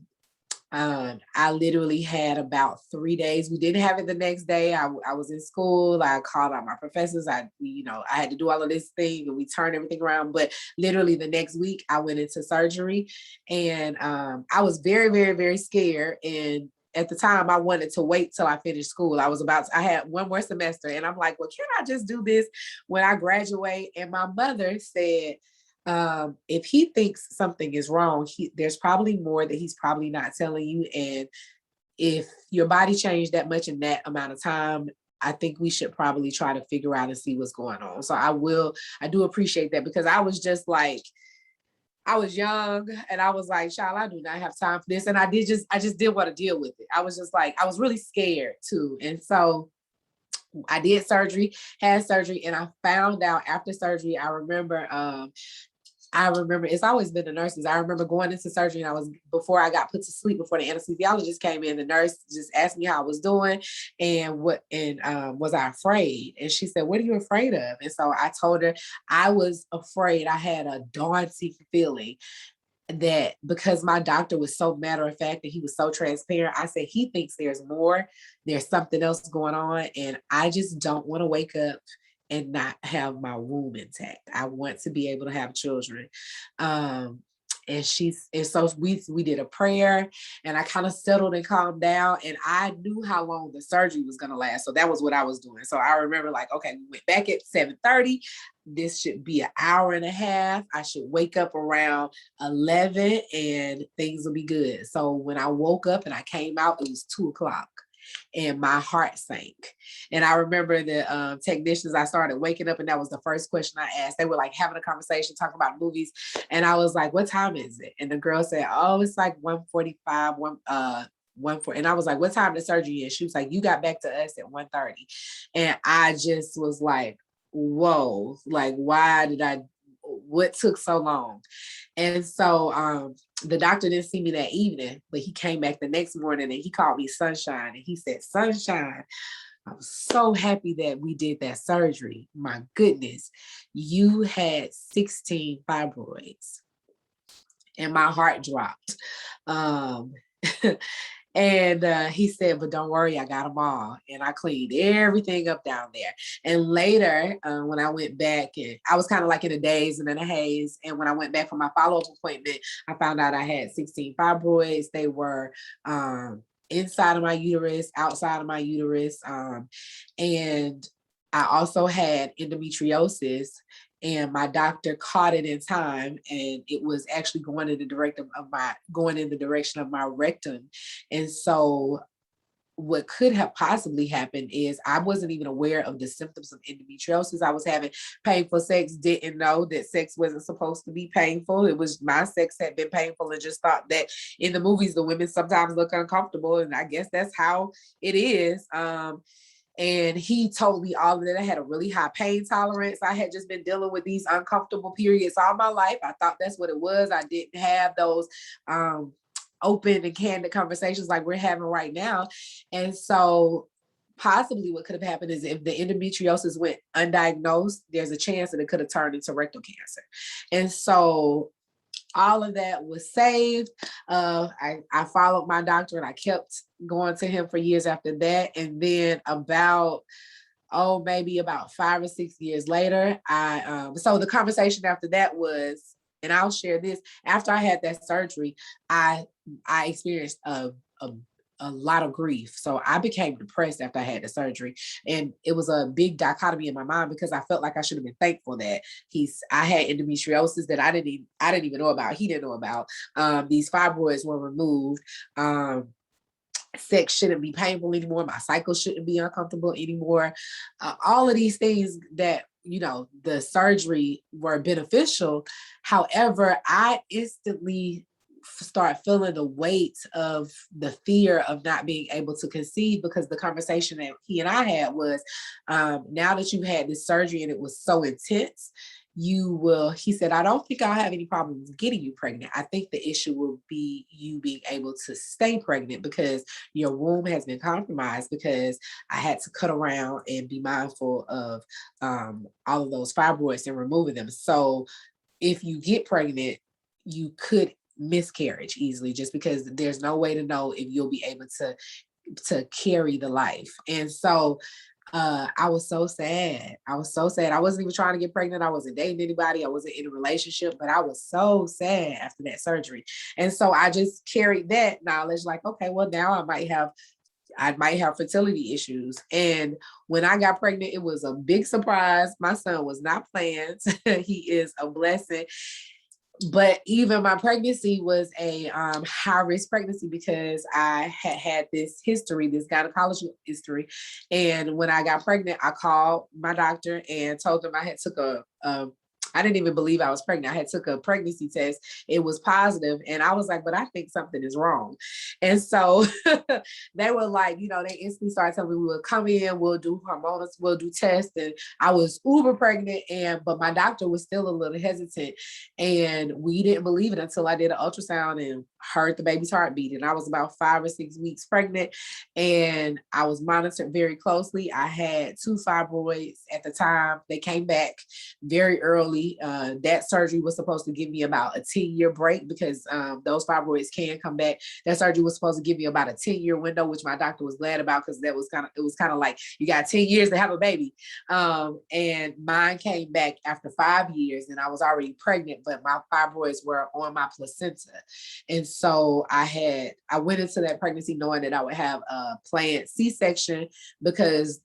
I literally had about 3 days. We didn't have it the next day. I was in school. I called out my professors. I had to do all of this thing and we turned everything around. But literally the next week I went into surgery and I was very, very, very scared. And at the time I wanted to wait till I finished school. I had one more semester and I'm like, well, can I just do this when I graduate? And my mother said, if he thinks something is wrong, there's probably more that he's probably not telling you. And if your body changed that much in that amount of time, I think we should probably try to figure out and see what's going on. So I do appreciate that because I was just like, I was young and I was like, child, I do not have time for this. And I just didn't want to deal with it. I was just like, I was really scared too. And so I did surgery, had surgery, and I found out after surgery, I remember it's always been the nurses. I remember going into surgery and before I got put to sleep, before the anesthesiologist came in, the nurse just asked me how I was doing and was I afraid? And she said, what are you afraid of? And so I told her I was afraid. I had a daunting feeling that because my doctor was so matter of fact and he was so transparent, I said, he thinks there's more, there's something else going on. And I just don't want to wake up and not have my womb intact. I want to be able to have children. And so we did a prayer and I kind of settled and calmed down and I knew how long the surgery was going to last. So that was what I was doing. So I remember like, okay, we went back at 7:30. This should be an hour and a half. I should wake up around 11 and things will be good. So when I woke up and I came out, it was 2:00. And my heart sank. And I remember the technicians, I started waking up and that was the first question I asked. They were like having a conversation, talking about movies. And I was like, what time is it? And the girl said, oh, it's like 1:45, 1:40. And I was like, what time the surgery is? She was like, you got back to us at 1:30. And I just was like, whoa, like, what took so long? And so the doctor didn't see me that evening, but he came back the next morning and he called me Sunshine. And he said, Sunshine, I was so happy that we did that surgery. My goodness, you had 16 fibroids. And my heart dropped. And he said, but don't worry, I got them all. And I cleaned everything up down there. And later, when I went back, and I was kind of like in a daze and in a haze. And when I went back for my follow-up appointment, I found out I had 16 fibroids. They were inside of my uterus, outside of my uterus. And I also had endometriosis. And my doctor caught it in time, and it was actually going in the direction of my rectum. And so what could have possibly happened is I wasn't even aware of the symptoms of endometriosis. I was having painful sex, didn't know that sex wasn't supposed to be painful. It was my sex had been painful and just thought that in the movies, the women sometimes look uncomfortable. And I guess that's how it is. And he told me all of that. I had a really high pain tolerance. I had just been dealing with these uncomfortable periods all my life. I thought that's what it was. I didn't have those open and candid conversations like we're having right now. And so possibly what could have happened is if the endometriosis went undiagnosed, there's a chance that it could have turned into rectal cancer. And so all of that was saved. I followed my doctor and I kept going to him for years after that. And then maybe about 5 or 6 years later, so the conversation after that was, and I'll share this, after I had that surgery, I experienced a lot of grief. So I became depressed after I had the surgery. And it was a big dichotomy in my mind because I felt like I should have been thankful that I had endometriosis that I didn't even know about. He didn't know about. These fibroids were removed. sex shouldn't be painful anymore. My cycle shouldn't be uncomfortable anymore. All of these things that, you know, the surgery were beneficial. However, I instantly start feeling the weight of the fear of not being able to conceive, because the conversation that he and I had was, now that you've had this surgery and it was so intense, he said, I don't think I'll have any problems getting you pregnant. I think the issue will be you being able to stay pregnant, because your womb has been compromised, because I had to cut around and be mindful of all of those fibroids and removing them. So if you get pregnant, you could miscarriage easily, just because there's no way to know if you'll be able to carry the life. And so I was so sad. I was so sad. I wasn't even trying to get pregnant. I wasn't dating anybody. I wasn't in a relationship, but I was so sad after that surgery. And so I just carried that knowledge, like, okay, well, now I might have fertility issues. And when I got pregnant, it was a big surprise. My son was not planned. He is a blessing. But even my pregnancy was a high risk pregnancy, because I had this history, this gynecology history. And when I got pregnant, I called my doctor and told them I had took I didn't even believe I was pregnant. I had took a pregnancy test. It was positive. And I was like, but I think something is wrong. And so they were like, you know, they instantly started telling me, we will come in, we'll do hormones, we'll do tests. And I was uber pregnant, but my doctor was still a little hesitant. And we didn't believe it until I did an ultrasound and heard the baby's heartbeat. And I was about 5 or 6 weeks pregnant, and I was monitored very closely. I had 2 fibroids at the time. They came back very early. That surgery was supposed to give me about a 10-year break, because those fibroids can come back. That surgery was supposed to give me about a 10-year window, which my doctor was glad about, because it was kind of like, you got 10 years to have a baby. And mine came back after 5 years, and I was already pregnant, but my fibroids were on my placenta. And so I went into that pregnancy knowing that I would have a planned C-section, because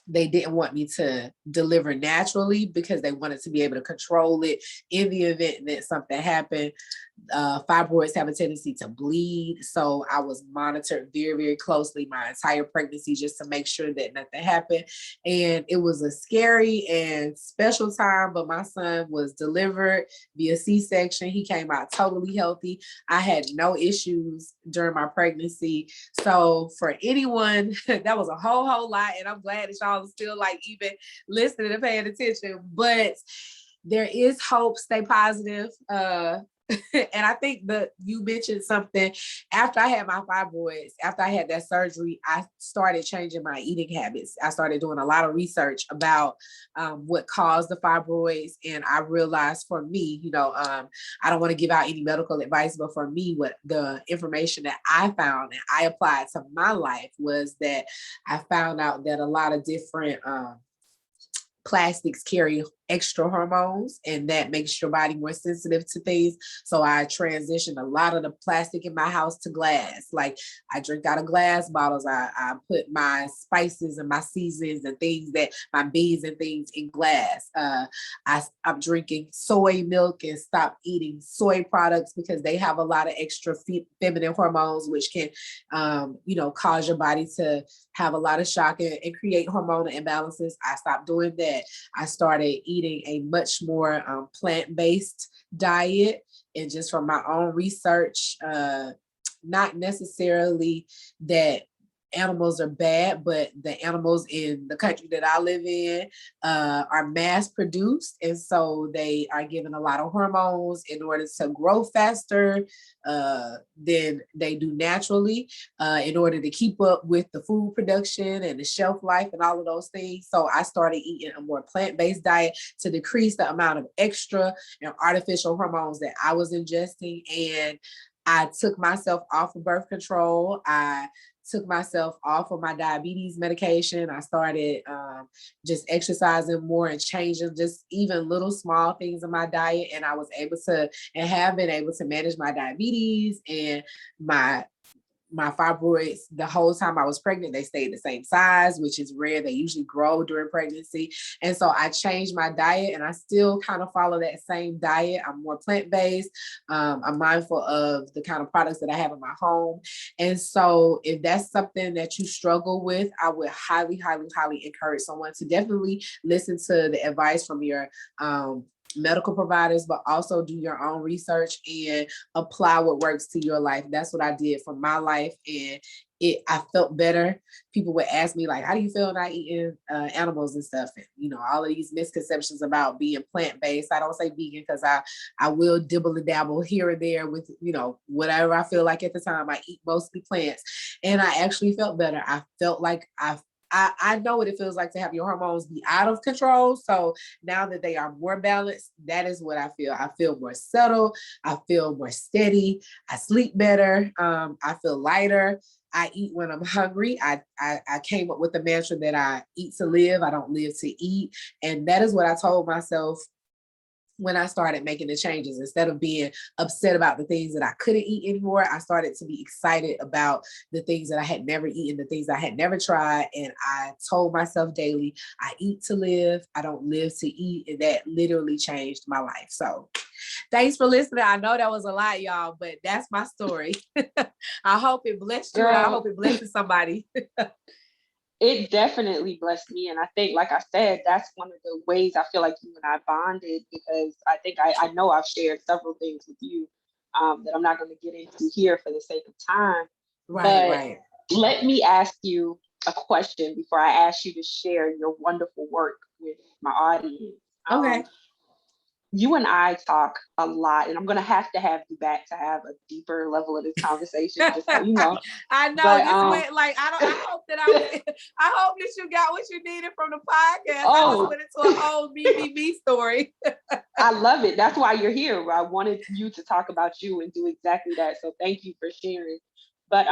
they didn't want me to deliver naturally, because they wanted to be able to control it in the event that something happened. Fibroids have a tendency to bleed. So I was monitored very, very closely my entire pregnancy, just to make sure that nothing happened. And it was a scary and special time, but my son was delivered via C-section. He came out totally healthy. I had no issues during my pregnancy. So for anyone, that was a whole lot. And I'm glad that y'all are still like even listening and paying attention, but there is hope. Stay positive. And I think that you mentioned something. After I had my fibroids, after I had that surgery, I started changing my eating habits. I started doing a lot of research about what caused the fibroids. And I realized, for me, you know, I don't want to give out any medical advice, but for me, what the information that I found and I applied to my life was that I found out that a lot of different plastics carry extra hormones, and that makes your body more sensitive to things. So I transitioned a lot of the plastic in my house to glass. Like, I drink out of glass bottles. I put my spices and my seasonings and things, that my beans and things, in glass. I'm drinking soy milk and stop eating soy products, because they have a lot of extra feminine hormones, which can, cause your body to have a lot of shock and create hormonal imbalances. I stopped doing that. I started eating a much more plant-based diet. And just from my own research, not necessarily that animals are bad, but the animals in the country that I live in are mass produced. And so they are given a lot of hormones in order to grow faster than they do naturally, in order to keep up with the food production and the shelf life and all of those things. So I started eating a more plant-based diet to decrease the amount of extra and artificial hormones that I was ingesting. And I took myself off of birth control. I took myself off of my diabetes medication. I started just exercising more and changing just even little small things in my diet. And I was able to, and have been able to, manage my diabetes and my my fibroids, the whole time I was pregnant, they stayed the same size, which is rare. They usually grow during pregnancy. And so I changed my diet, and I still kind of follow that same diet. I'm more plant-based. I'm mindful of the kind of products that I have in my home. And so if that's something that you struggle with, I would highly, highly, highly encourage someone to definitely listen to the advice from your medical providers, but also do your own research and apply what works to your life. That's what I did for my life, and I felt better. People would ask me like, how do you feel not eating animals and stuff? And, you know, all of these misconceptions about being plant-based. I don't say vegan because I will dibble and dabble here and there with, you know, whatever I feel like at the time. I eat mostly plants, and I actually felt better. I felt like I know what it feels like to have your hormones be out of control. So now that they are more balanced, that is what I feel. I feel more settled. I feel more steady. I sleep better. I feel lighter. I eat when I'm hungry. I came up with the mantra that I eat to live. I don't live to eat. And that is what I told myself when I started making the changes. Instead of being upset about the things that I couldn't eat anymore, I started to be excited about the things that I had never eaten, the things I had never tried. And I told myself daily, I eat to live. I don't live to eat. And that literally changed my life. So thanks for listening. I know that was a lot, y'all, but that's my story. I hope it blessed you, and I hope it blesses somebody. It definitely blessed me. And I think, like I said, that's one of the ways I feel like you and I bonded, because I think I know I've shared several things with you that I'm not going to get into here for the sake of time. Right. Let me ask you a question before I ask you to share your wonderful work with my audience. Okay. You and I talk a lot, and I'm going to have you back to have a deeper level of this conversation, just so you know. I know, but, this went like, I hope that I hope that you got what you needed from the podcast. I just went into a whole me story. I love it. That's why you're here. I wanted you to talk about you and do exactly that. So thank you for sharing. But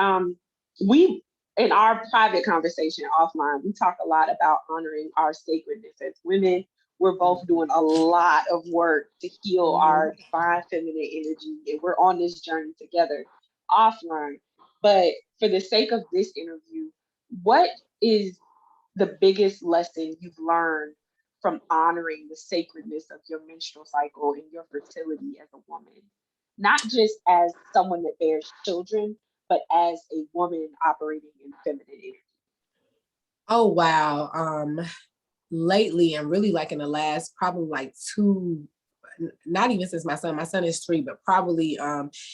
we, in our private conversation offline, we talk a lot about honoring our sacredness as women. We're both doing a lot of work to heal our divine feminine energy, and we're on this journey together offline. But for the sake of this interview, what is the biggest lesson you've learned from honoring the sacredness of your menstrual cycle and your fertility as a woman? Not just as someone that bears children, but as a woman operating in feminine energy. Oh, wow. Lately, and really like in the last probably like not even since my son is 3, but probably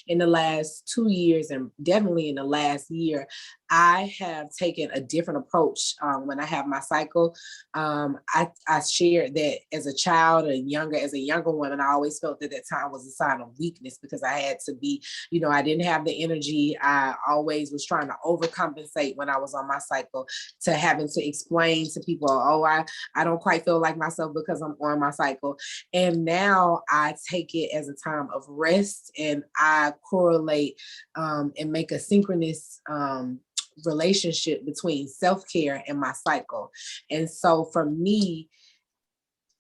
in the last 2 years, and definitely in the last year, I have taken a different approach when I have my cycle. I shared that as a child and as a younger woman, I always felt that time was a sign of weakness, because I had to be, you know, I didn't have the energy. I always was trying to overcompensate when I was on my cycle, to having to explain to people, oh, I don't quite feel like myself because I'm on my cycle. And now I take it as a time of rest, and I correlate and make a synchronous relationship between self-care and my cycle. And so for me,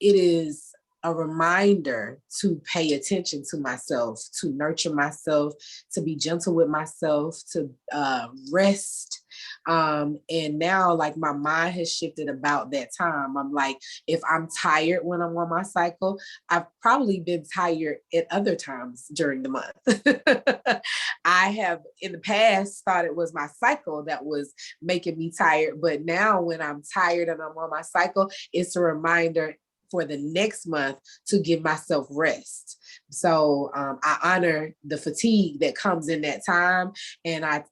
it is a reminder to pay attention to myself, to nurture myself, to be gentle with myself, to rest. And now, like, my mind has shifted about that time. I'm like, if I'm tired when I'm on my cycle, I've probably been tired at other times during the month. I have in the past thought it was my cycle that was making me tired. But now when I'm tired and I'm on my cycle, it's a reminder for the next month to give myself rest. So I honor the fatigue that comes in that time, and I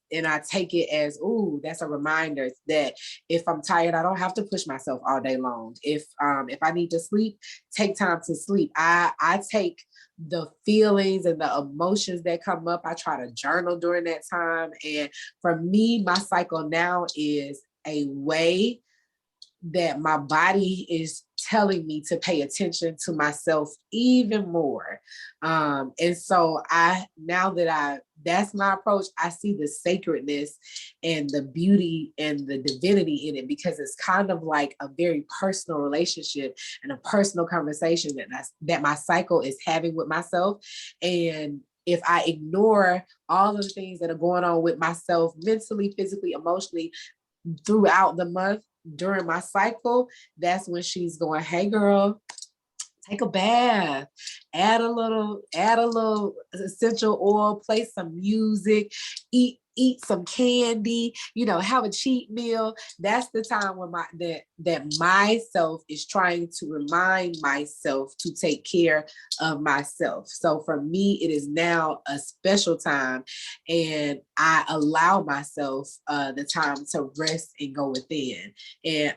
take it as, ooh, that's a reminder that if I'm tired, I don't have to push myself all day long. If I need to sleep, take time to sleep. I take the feelings and the emotions that come up. I try to journal during that time, and for me, my cycle now is a way that my body is telling me to pay attention to myself even more. And so that's my approach. I see the sacredness and the beauty and the divinity in it, because it's kind of like a very personal relationship and a personal conversation that my cycle is having with myself. And if I ignore all of the things that are going on with myself mentally, physically, emotionally throughout the month during my cycle, that's when she's going, hey girl, take a bath, add a little essential oil, play some music, eat some candy, have a cheat meal. That's the time when that myself is trying to remind myself to take care of myself. So for me, it is now a special time, and I allow myself the time to rest and go within. And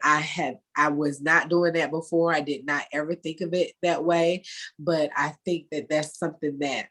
I was not doing that before. I did not ever think of it that way, but I think that that's something that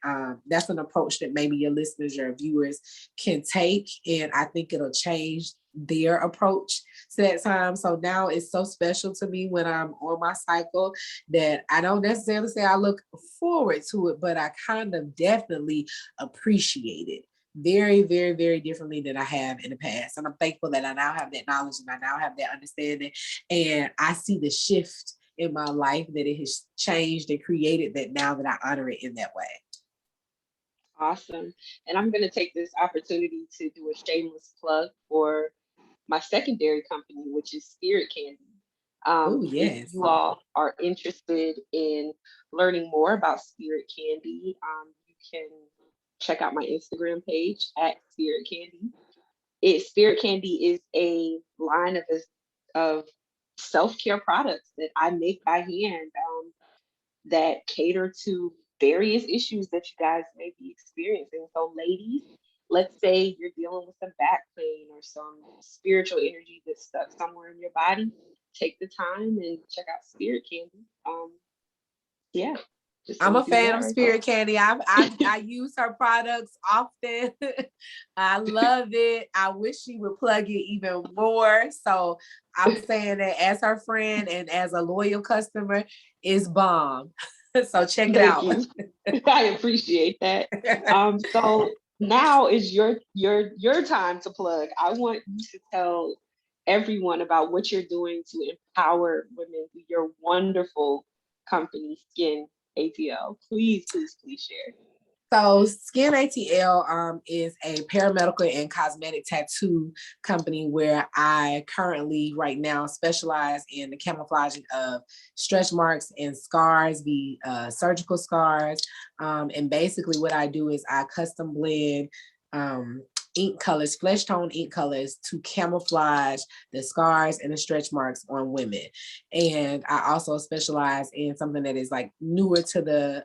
that's an approach that maybe your listeners, your viewers can take, and I think it'll change their approach to that time. So now it's so special to me when I'm on my cycle that I don't necessarily say I look forward to it, but I kind of definitely appreciate it very, very, very differently than I have in the past. And I'm thankful that I now have that knowledge and I now have that understanding. And I see the shift in my life that it has changed and created that now that I honor it in that way. Awesome. And I'm going to take this opportunity to do a shameless plug for my secondary company, which is Spirit Candy. Oh, If yes. you all are interested in learning more about Spirit Candy, you can check out my Instagram page at Spirit Candy. Spirit Candy is a line of self-care products that I make by hand, that cater to various issues that you guys may be experiencing. So, ladies, let's say you're dealing with some back pain or some spiritual energy that's stuck somewhere in your body. Take the time and check out Spirit Candy. Yeah, just I'm gonna a do fan that of right Spirit Candy. I use her products often. I love it. I wish she would plug it even more. So I'm saying that as her friend and as a loyal customer, is bomb. So check it Thank out. you. I appreciate that. So now is your time to plug. I want you to tell everyone about what you're doing to empower women through your wonderful company, Skyn ATL. Please, please, please share. So Skyn Atl is a paramedical and cosmetic tattoo company where I currently right now specialize in the camouflaging of stretch marks and scars, the surgical scars. And basically what I do is I custom blend ink colors, flesh tone ink colors to camouflage the scars and the stretch marks on women. And I also specialize in something that is like newer to the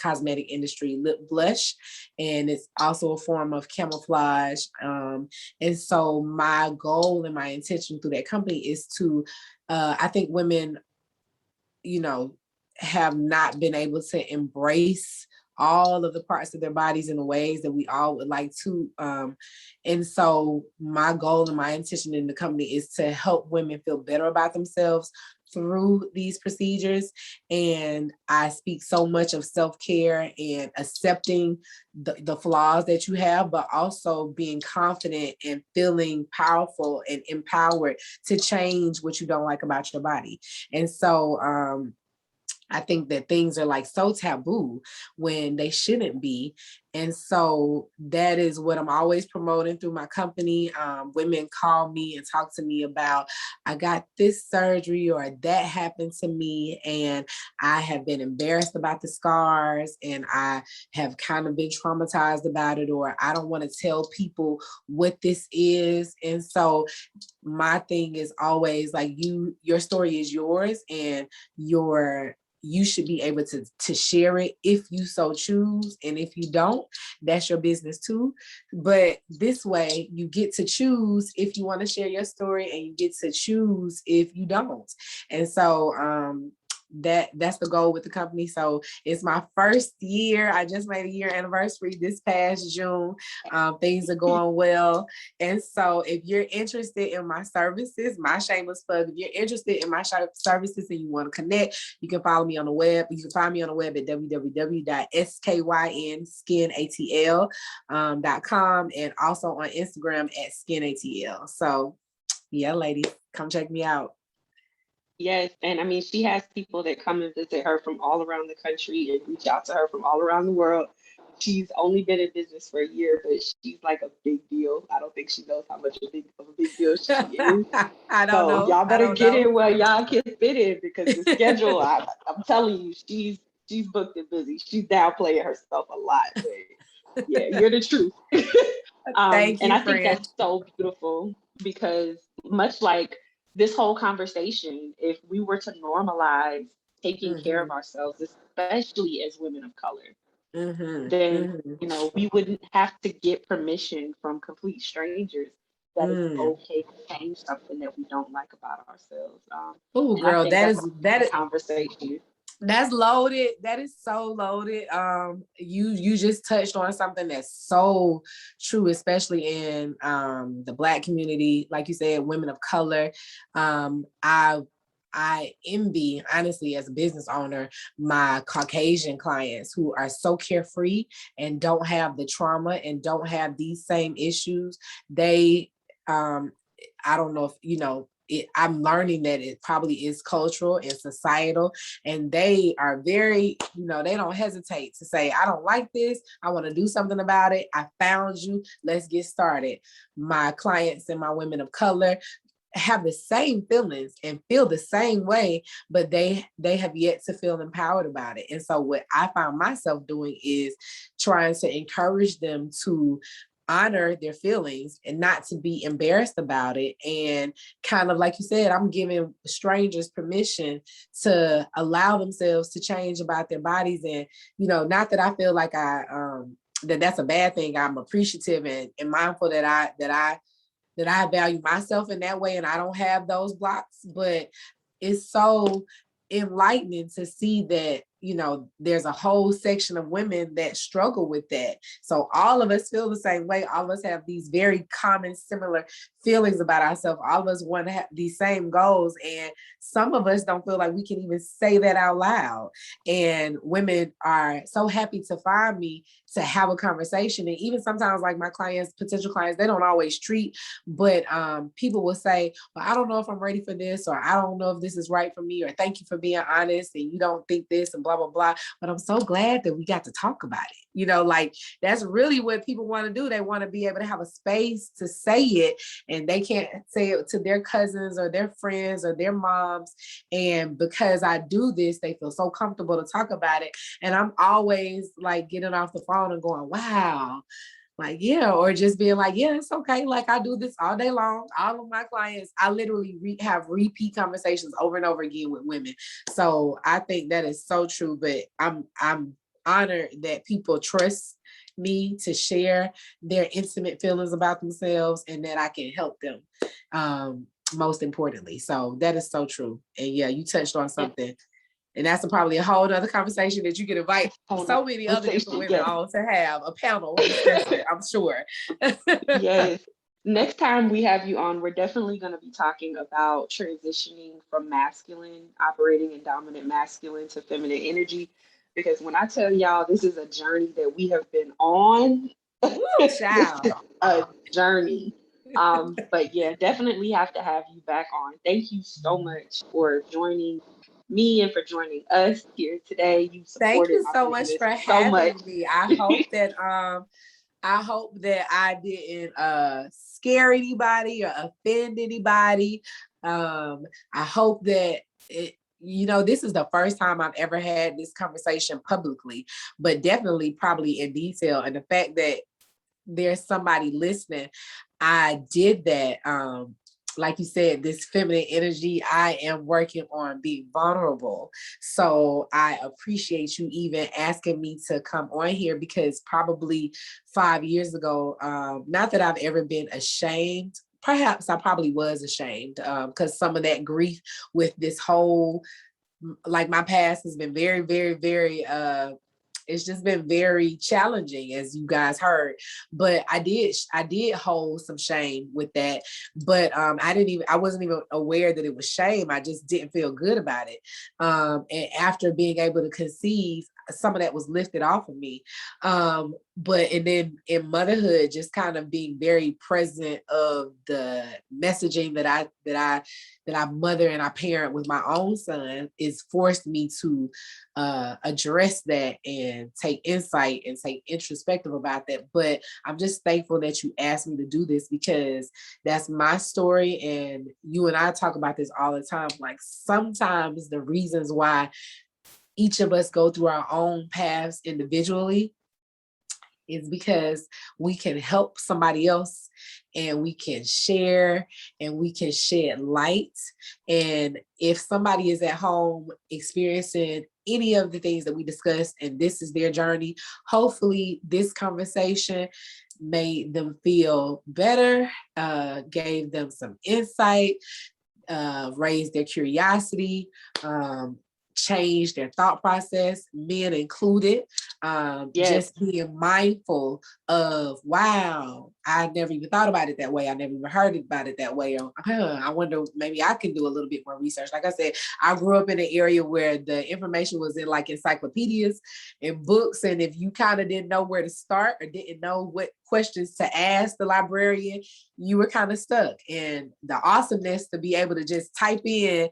cosmetic industry, lip blush. And it's also a form of camouflage. And so my goal and my intention through that company is to, I think women, have not been able to embrace all of the parts of their bodies in the ways that we all would like to. And so my goal and my intention in the company is to help women feel better about themselves through these procedures. And I speak so much of self-care and accepting the flaws that you have, but also being confident and feeling powerful and empowered to change what you don't like about your body. And so I think that things are like so taboo when they shouldn't be. And so that is what I'm always promoting through my company. Women call me and talk to me about, I got this surgery or that happened to me, and I have been embarrassed about the scars, and I have kind of been traumatized about it, or I don't want to tell people what this is. And so my thing is always like, your story is yours, and you should be able to share it if you so choose. And if you don't, that's your business too. But this way you get to choose if you want to share your story, and you get to choose if you don't. And so that's the goal with the company. So it's my first year. I just made a year anniversary this past June. Things are going well. And so if you're interested in my services, my shameless plug, if you're interested in my services and you want to connect, you can follow me on the web. You can find me on the web at www.skynatl.com, and also on Instagram at skynatl. So yeah, ladies, come check me out. Yes, and I mean, she has people that come and visit her from all around the country and reach out to her from all around the world She's only been in business for a year, but she's like a big deal. I don't think she knows how much of a big deal she is. I don't So know. y'all I better don't get know. in where y'all can fit in, because the schedule, I'm telling you, she's booked and busy. She's downplaying herself a lot, but yeah, you're the truth. Thank And you, I think friend. that's so beautiful, because much like this whole conversation, if we were to normalize taking care Mm-hmm. of ourselves, especially as women of color, Mm-hmm. then Mm-hmm. we wouldn't have to get permission from complete strangers that it's Mm. okay to change something that we don't like about ourselves. Oh, And I girl, think that's a that is conversation. that's loaded. That is so loaded. You just touched on something that's so true, especially in the Black community, like you said, women of color. I envy, honestly, as a business owner, my Caucasian clients who are so carefree and don't have the trauma and don't have these same issues. They, I don't know if I'm learning that it probably is cultural and societal, and they are very, they don't hesitate to say, I don't like this. I want to do something about it. I found you. Let's get started. My clients and my women of color have the same feelings and feel the same way, but they have yet to feel empowered about it. And so what I found myself doing is trying to encourage them to honor their feelings and not to be embarrassed about it. And kind of like you said, I'm giving strangers permission to allow themselves to change about their bodies. And, not that I feel like that's a bad thing. I'm appreciative and mindful that I value myself in that way and I don't have those blocks, but it's so enlightening to see that, there's a whole section of women that struggle with that. So all of us feel the same way. All of us have these very common, similar feelings about ourselves. All of us want to have these same goals. And some of us don't feel like we can even say that out loud. And women are so happy to find me to have a conversation. And even sometimes like my clients, potential clients, they don't always treat, but people will say, well, I don't know if I'm ready for this, or I don't know if this is right for me, or thank you for being honest and you don't think this and blah, blah, blah. But I'm so glad that we got to talk about it. Like that's really what people want to do. They want to be able to have a space to say it, and they can't say it to their cousins or their friends or their moms. And because I do this, they feel so comfortable to talk about it. And I'm always like getting off the phone and going, wow, like, yeah, or just being like, yeah, it's okay. Like I do this all day long. All of my clients, I literally have repeat conversations over and over again with women. So I think that is so true, but I'm honored that people trust me to share their intimate feelings about themselves and that I can help them. Most importantly. So that is so true. And yeah, you touched on something. And that's probably a whole other conversation that you can invite so many other different women on to have a panel discussion, I'm sure. Yes. Next time we have you on, we're definitely going to be talking about transitioning from masculine, operating in dominant masculine to feminine energy. Because when I tell y'all, this is a journey that we have been on. Ooh, This child. is a journey. But yeah, definitely have to have you back on. Thank you so much for joining me and for joining us here today. You Thank supported you my so much business for so much. having me. I hope that I didn't scare anybody or offend anybody. I hope that this is the first time I've ever had this conversation publicly, but definitely probably in detail. And the fact that there's somebody listening, I did that. Like you said, this feminine energy, I am working on being vulnerable. So I appreciate you even asking me to come on here, because probably 5 years ago, not that I've ever been ashamed. Perhaps I probably was ashamed because some of that grief with this whole, like my past has been very, very, very it's just been very challenging, as you guys heard. But I did hold some shame with that. But I wasn't even aware that it was shame. I just didn't feel good about it. And after being able to conceive, some of that was lifted off of me. But and then in motherhood, just kind of being very present of the messaging that I mother and I parent with my own son is forced me to address that and take insight and take introspective about that. But I'm just thankful that you asked me to do this, because that's my story. And you and I talk about this all the time. Like, sometimes the reasons why each of us go through our own paths individually is because we can help somebody else, and we can share, and we can shed light. And if somebody is at home experiencing any of the things that we discussed and this is their journey, hopefully this conversation made them feel better, gave them some insight, raised their curiosity, change their thought process, men included. Just being mindful of, wow, I never even thought about it that way. I never even heard about it that way. Or, I wonder, maybe I can do a little bit more research. Like I said, I grew up in an area where the information was in like encyclopedias and books. And if you kind of didn't know where to start or didn't know what questions to ask the librarian, you were kind of stuck. And the awesomeness to be able to just type in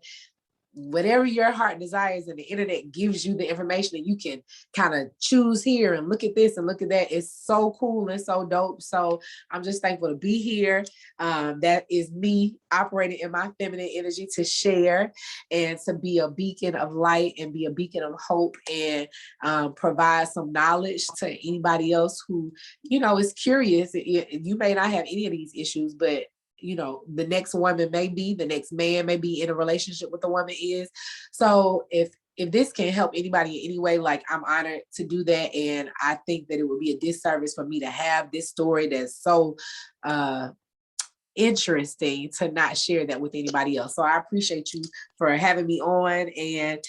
whatever your heart desires, and the internet gives you the information, and you can kind of choose here and look at this and look at that. It's so cool and so dope. So I'm just thankful to be here. That is me operating in my feminine energy to share and to be a beacon of light and be a beacon of hope, and provide some knowledge to anybody else who, is curious. You may not have any of these issues, but the next woman may be, the next man may be in a relationship with a woman is. So if this can help anybody in any way, like, I'm honored to do that. And I think that it would be a disservice for me to have this story that's so interesting to not share that with anybody else. So I appreciate you for having me on. And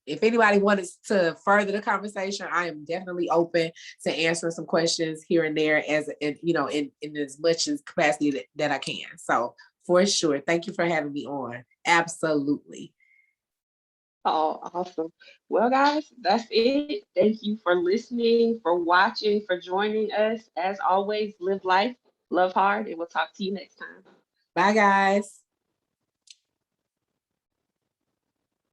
if anybody wants to further the conversation, I am definitely open to answering some questions here and there, in as much as capacity that I can. So for sure. Thank you for having me on. Absolutely. Oh, awesome. Well, guys, that's it. Thank you for listening, for watching, for joining us. As always, live life, love hard, and we'll talk to you next time. Bye, guys.